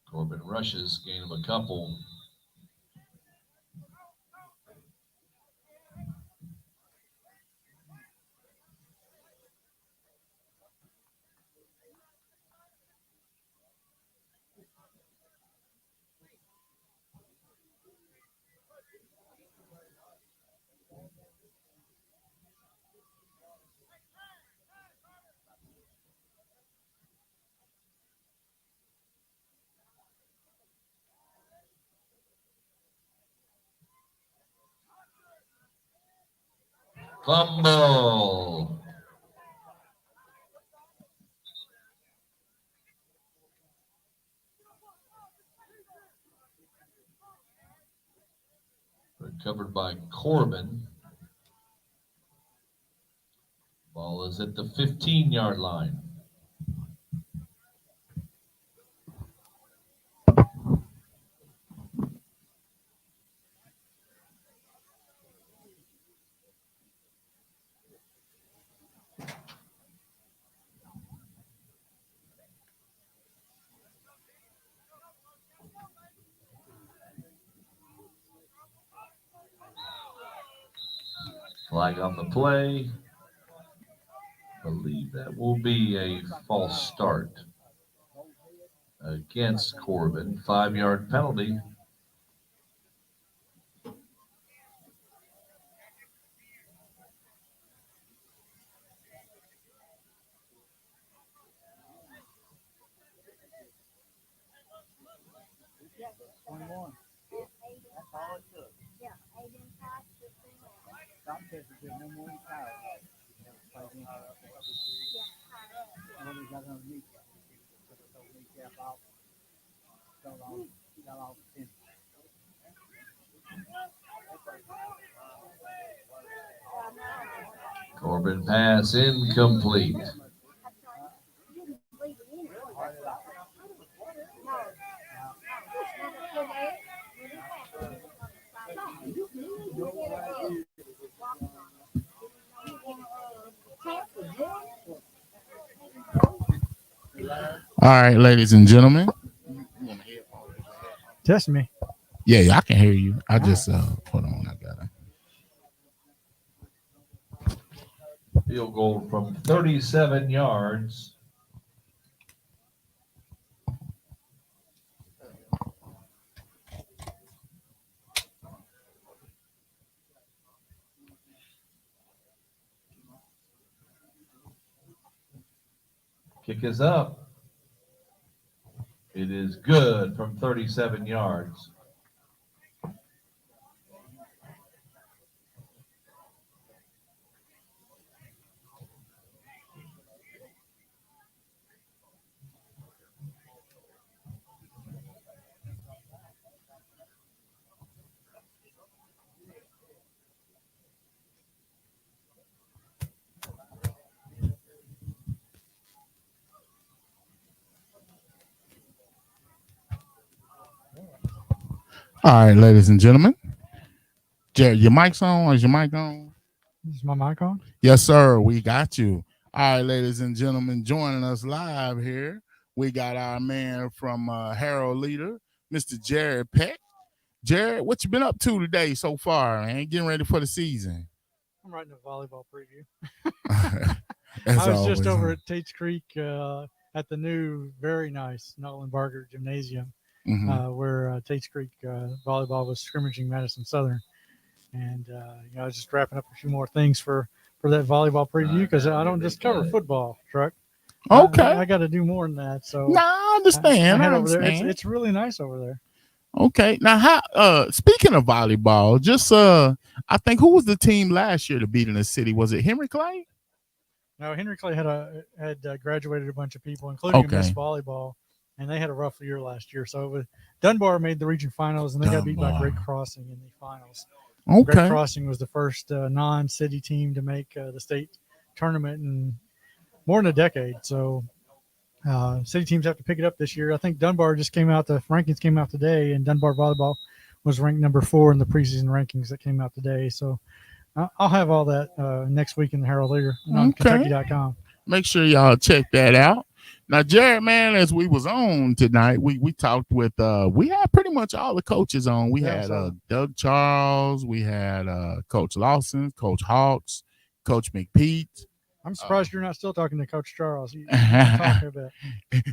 Corbin rushes, gain of a couple. Fumble. Recovered by Corbin. Ball is at the 15-yard line. Flag on the play. Believe that will be a false start against Corbin. 5-yard penalty. Corbin pass incomplete. All right, ladies and gentlemen. Test me. Yeah, I can hear you. I just hold on. I gotta. Field goal from 37 yards. Kick is up. It is good from 37 yards. All right, ladies and gentlemen. Jared, your mic's on? Is your mic on? Is my mic on? Yes, sir. We got you. All right, ladies and gentlemen, joining us live here, we got our man from Harold Leader, Mr. Jared Peck. Jared, what you been up to today so far, man? Getting ready for the season. I'm writing a volleyball preview. I was just over at Tate's Creek at the new, very nice Nolan Barger Gymnasium, where Tate's Creek volleyball was scrimmaging Madison Southern. And I was just wrapping up a few more things for that volleyball preview because I don't just cover football, Truck. Okay. I got to do more than that. So I understand. I over there. It's really nice over there. Okay. Now, how? Speaking of volleyball, just I think who was the team last year to beat in the city? Was it Henry Clay? No, Henry Clay had graduated a bunch of people, including a Miss Volleyball, and they had a rough year last year. So Dunbar made the region finals, and they got beat by Great Crossing in the finals. Okay. Great Crossing was the first non-city team to make the state tournament in more than a decade. So city teams have to pick it up this year. I think Dunbar just came out. The rankings came out today, and Dunbar Volleyball was ranked number 4 in the preseason rankings that came out today. So I'll have all that next week in the Herald Leader on Kentucky.com. Make sure y'all check that out. Now, Jared, man, as we was on tonight, we talked with we had pretty much all the coaches on. We had Doug Charles, we had Coach Lawson, Coach Hawks, Coach McPete. I'm surprised you're not still talking to Coach Charles. Talking about.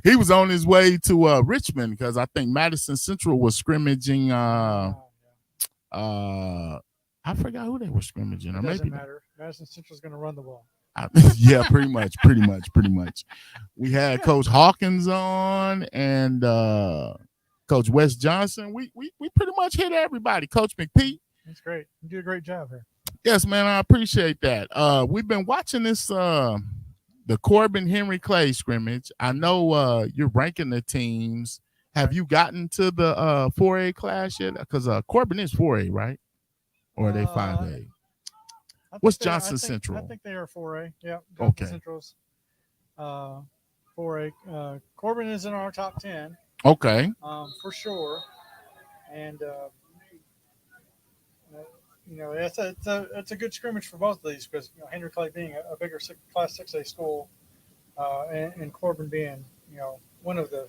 He was on his way to Richmond because I think Madison Central was scrimmaging. I forgot who they were scrimmaging. It doesn't matter. Madison Central's going to run the ball. Yeah, pretty much. We had Coach Hawkins on and Coach Wes Johnson. We pretty much hit everybody. Coach McPete. That's great. You do a great job here. Yes, man. I appreciate that. We've been watching this the Corbin Henry Clay scrimmage. I know you're ranking the teams. Have you gotten to the 4A class yet? Because Corbin is 4A, right? Or are they 5A? What's Johnson Central? I think they are 4A. Yeah. Okay. Central's 4A. Corbin is in our top 10. Okay. For sure. And it's a good scrimmage for both of these because Henry Clay being a bigger Class 6A school, and Corbin being one of the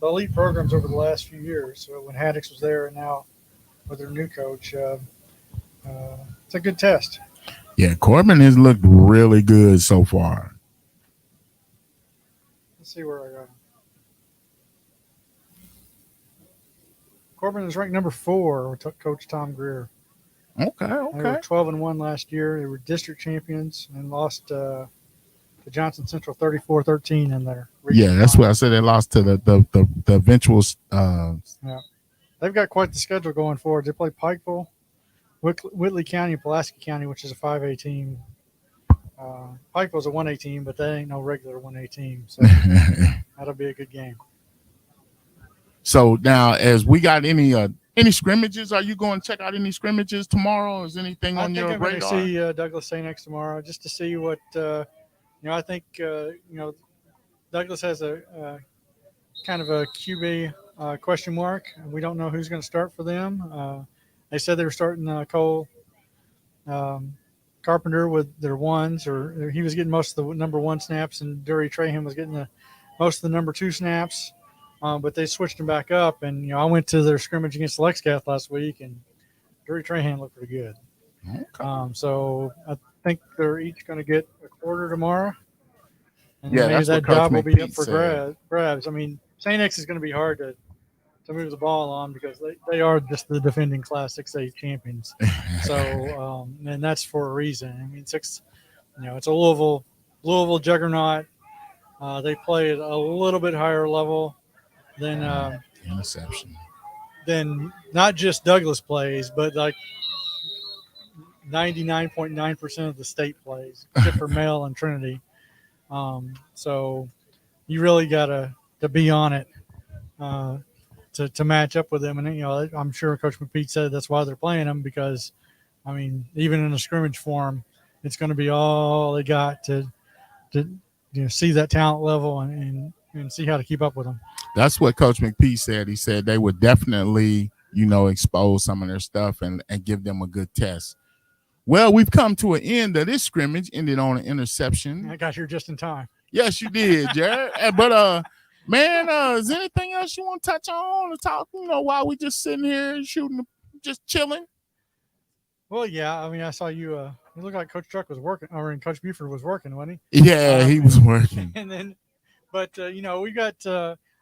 elite programs over the last few years. So when Haddix was there and now with their new coach, it's a good test. Yeah, Corbin has looked really good so far. Let's see where I go. Corbin is ranked number 4 with Coach Tom Greer. Okay. They were 12-1 last year. They were district champions and lost to Johnson Central 34-13 in their region. Yeah, that's what I said. They lost to the eventual. Yeah, they've got quite the schedule going forward. They play Pikeville, Whitley County, and Pulaski County, which is a 5A team. Pikeville's a 1A team, but that ain't no regular 1A team. So that'll be a good game. So now, as we got any scrimmages, are you going to check out any scrimmages tomorrow? Is anything on your radar? I think I'm going to see Douglas St. X tomorrow just to see what I think Douglas has a kind of a QB question mark. We don't know who's going to start for them. They said they were starting Cole Carpenter with their ones, or he was getting most of the number 1 snaps, and Dury Trahan was getting most of the number 2 snaps. But they switched him back up, and I went to their scrimmage against Lexcath last week, and Dury Trahan looked pretty good. Okay. So I think they're each going to get a quarter tomorrow, and Yeah, maybe that's that what Coach job will be up McPeak for said. grabs. I mean, St. X is going to be hard to move the ball on because they are just the defending Class 6A champions. So and that's for a reason. I mean, it's a Louisville juggernaut. They play at a little bit higher level than interception. Than not just Douglas plays, but like 99.9% of the state plays, except for Mel and Trinity. So you really got to be on it to match up with them. And I'm sure Coach McPeak said that's why they're playing them, because I mean, even in a scrimmage form, it's going to be all they got to see that talent level and see how to keep up with them. That's what Coach McPeak said. He said they would definitely, expose some of their stuff and give them a good test. Well, we've come to an end of this scrimmage, ended on an interception. I got here just in time. Yes, you did, Jared. But man, is there anything else you want to touch on or talk, while we just sitting here shooting, just chilling? Well, yeah. I mean, I saw you. You look like Coach Truck was working, or Coach Buford was working, wasn't he? Yeah, he was working. And then, but we got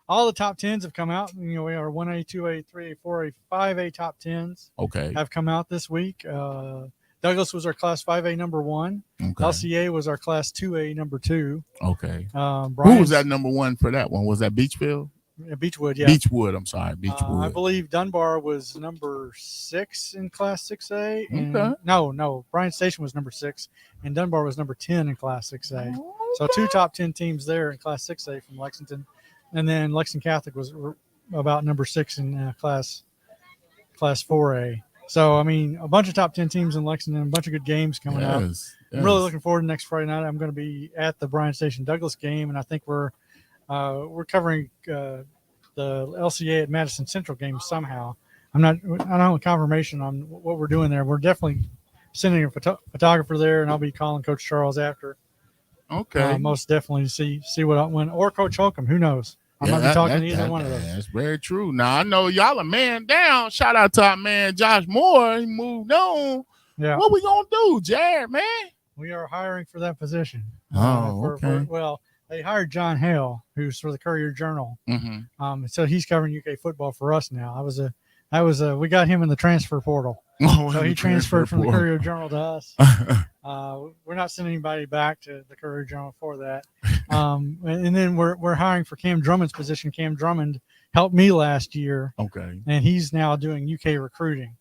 all the top 10s have come out. We are 1A, 2A, 3A, 4A, 5A top 10s. Okay. Have come out this week. Douglas was our Class 5A number 1. Okay. LCA was our Class 2A number 2. Okay. Who was that number 1 for that one? Was that Beachfield? Beechwood, yeah. Beechwood, I'm sorry, Beechwood. I believe Dunbar was number 6 in Class 6A. And okay. No, Bryan Station was number 6, and Dunbar was number 10 in Class 6A. Okay. So 2 top 10 teams there in Class 6A from Lexington. And then Lexington Catholic was about number 6 in Class 4A. So, I mean, a bunch of top 10 teams in Lexington, a bunch of good games coming up. I'm really looking forward to next Friday night. I'm going to be at the Bryan Station Douglas game, and I think we're covering the LCA at Madison Central game somehow. I don't have confirmation on what we're doing there. We're definitely sending a photographer there, and I'll be calling Coach Charles after. Okay. Most definitely see what I win, or Coach Holcomb. Who knows? I might be talking to either one of those. That's very true. Now, I know y'all are man down. Shout out to our man Josh Moore. He moved on. Yeah. What we going to do, Jared, man? We are hiring for that position. Okay. They hired John Hale, who's for the Courier-Journal. Mm-hmm. So he's covering UK football for us now. We got him in the transfer portal. So he transferred from the Courier-Journal to us. We're not sending anybody back to the Courier-Journal for that. And then we're hiring for Cam Drummond's position. Cam Drummond helped me last year. Okay. And he's now doing UK recruiting.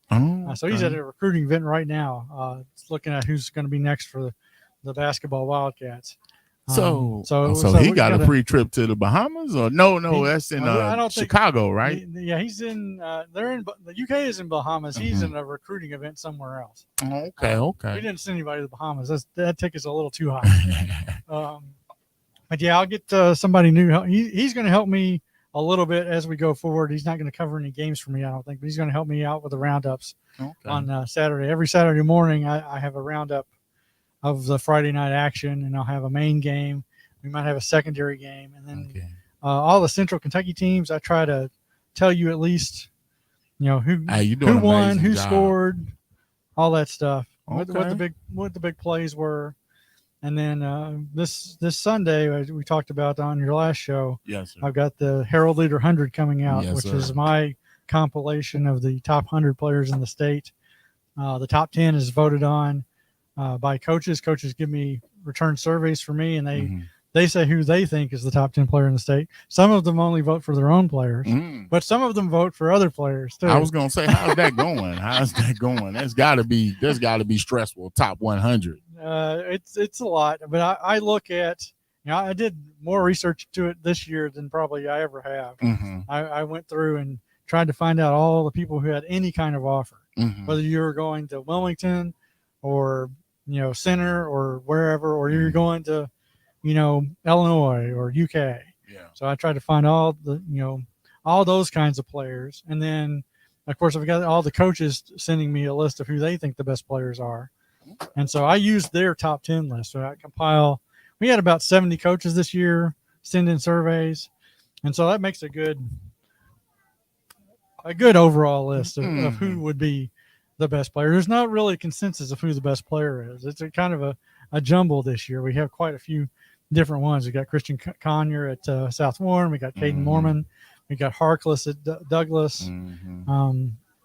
So he's at a recruiting event right now, looking at who's going to be next for the basketball Wildcats. So he got a free trip to the Bahamas, or no, that's in Chicago, right? He's in. The UK is in Bahamas. He's in a recruiting event somewhere else. Okay. We didn't send anybody to the Bahamas. That ticket's a little too high. But yeah, I'll get somebody new. He's going to help me a little bit as we go forward. He's not going to cover any games for me, I don't think, but he's going to help me out with the roundups on Saturday. Every Saturday morning, I have a roundup of the Friday night action, and I'll have a main game. We might have a secondary game, and then all the Central Kentucky teams. I try to tell you at least, who won, who scored, all that stuff. What the big plays were, and then this Sunday we talked about on your last show. Yes, sir. I've got the Herald Leader 100 coming out, which is my compilation of the top 100 players in the state. The top 10 is voted on by coaches. Coaches give me return surveys for me, and they say who they think is the top 10 player in the state. Some of them only vote for their own players, but some of them vote for other players too. I was going to say, how's that going? That's got to be stressful. Top 100. It's a lot, but I look at, I did more research to it this year than probably I ever have. Mm-hmm. I went through and tried to find out all the people who had any kind of offer, Mm-hmm. whether you were going to Wilmington or, Center or wherever, or you're going to, Illinois or UK. Yeah. So I tried to find all the, all those kinds of players. And then, of course, I've got all the coaches sending me a list of who they think the best players are. And so I used their top 10 list. So we had about 70 coaches this year send in surveys. And so that makes a good overall list of who would be the best player. There's not really a consensus of who the best player is. It's a kind of a jumble this year. We have quite a few different ones. We got Christian Conyer at South Warren. We got Caden Mormon. We got Harkless at Douglas.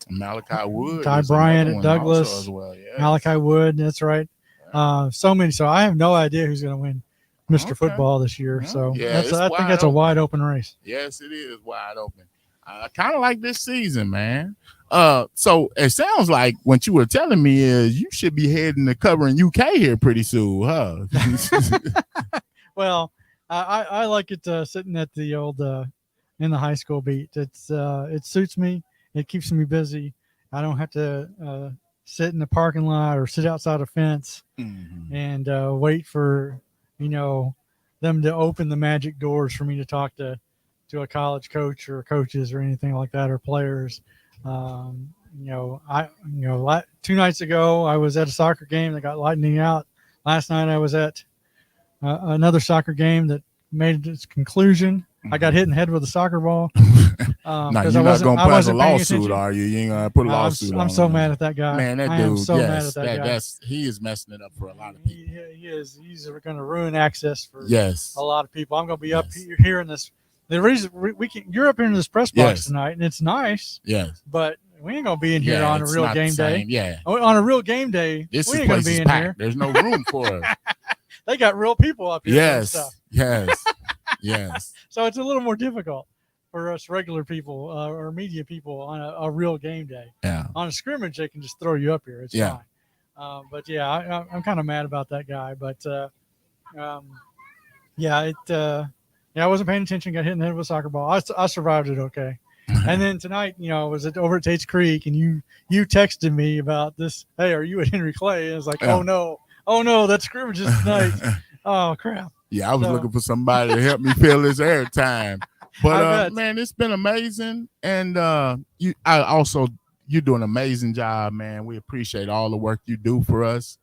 Malachi Wood. Ty Bryant at Douglas. As well. Yes. Malachi Wood. That's right. So many. So I have no idea who's going to win Mr. Football this year. So I think that's a wide open race. Yes, it is wide open. I kind of like this season, man. So it sounds like what you were telling me is you should be heading to covering UK here pretty soon, huh? Well, I like it sitting at the old in the high school beat. It suits me. It keeps me busy. I don't have to sit in the parking lot or sit outside a fence and wait for them to open the magic doors for me to talk to a college coach or coaches or anything like that, or players. 2 nights ago I was at a soccer game that got lightning out. Last night I was at another soccer game that made its conclusion. I got hit in the head with a soccer ball. Now you're not gonna pass a lawsuit, are you? You ain't gonna put a lawsuit. I'm so mad at that guy. Man, that dude. I am so mad at that guy. He is messing it up for a lot of people. He is. He's going to ruin access for a lot of people. I'm going to be up here in this. The reason you're up here in this press box tonight, and it's nice. Yes. But we ain't gonna be in here on a real game day. Yeah. On a real game day, we ain't gonna be in here. There's no room for us. They got real people up here. Yes. So it's a little more difficult for us regular people or media people on a real game day. Yeah. On a scrimmage, they can just throw you up here. It's fine. But I'm kind of mad about that guy. But I wasn't paying attention. Got hit in the head with a soccer ball. I survived it okay. And then tonight, I was over at Tate's Creek, and you texted me about this. Hey, are you at Henry Clay? And I was like, oh no, that scrimmage is tonight. Oh crap. Yeah, I was looking for somebody to help me fill this airtime. But man, it's been amazing, and you're doing an amazing job, man. We appreciate all the work you do for us.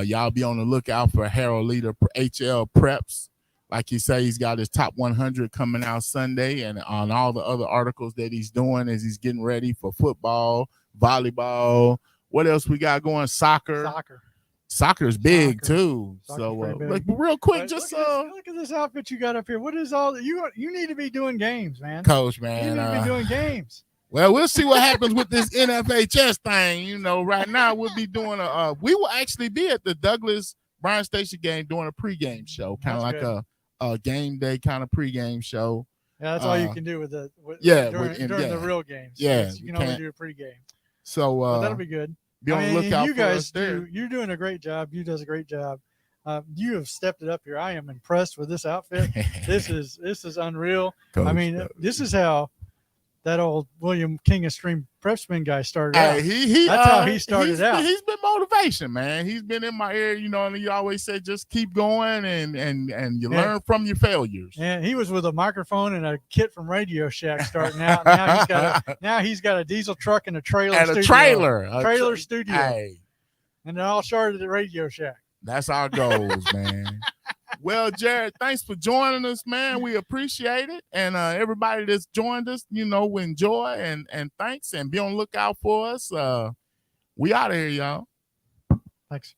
Y'all be on the lookout for Harold Leader HL Preps. Like you say, he's got his top 100 coming out Sunday, and on all the other articles that he's doing as he's getting ready for football, volleyball. What else we got going? Soccer's big too. So big. Real quick, just look at this outfit you got up here. What is all that you need to be doing games, man? Coach, man. You need to be doing games. Well, we'll see what happens with this NFHS thing. Right now we'll be doing we will actually be at the Douglas Bryan Station game doing a pregame show, kind of like a game day kind of pregame show. Yeah, that's all you can do with during the real games. Yeah, you can only do a pregame. So but that'll be good. Be on the lookout you for guys us there. You're doing a great job. You does a great job. You have stepped it up here. I am impressed with this outfit. This is unreal. Coach, this is how that old William King of Stream Prepsman guy started out. That's how he started out. He's been motivation, man. He's been in my ear, and he always said, just keep going and you learn from your failures. And he was with a microphone and a kit from Radio Shack starting out. Now he's got a diesel truck and a trailer. And studio. trailer studio. Hey. And it all started at Radio Shack. That's our goals, man. Well, Jared, thanks for joining us, man. We appreciate it. And everybody that's joined us, we enjoy and thanks, and be on the lookout for us. We out of here, y'all. Thanks.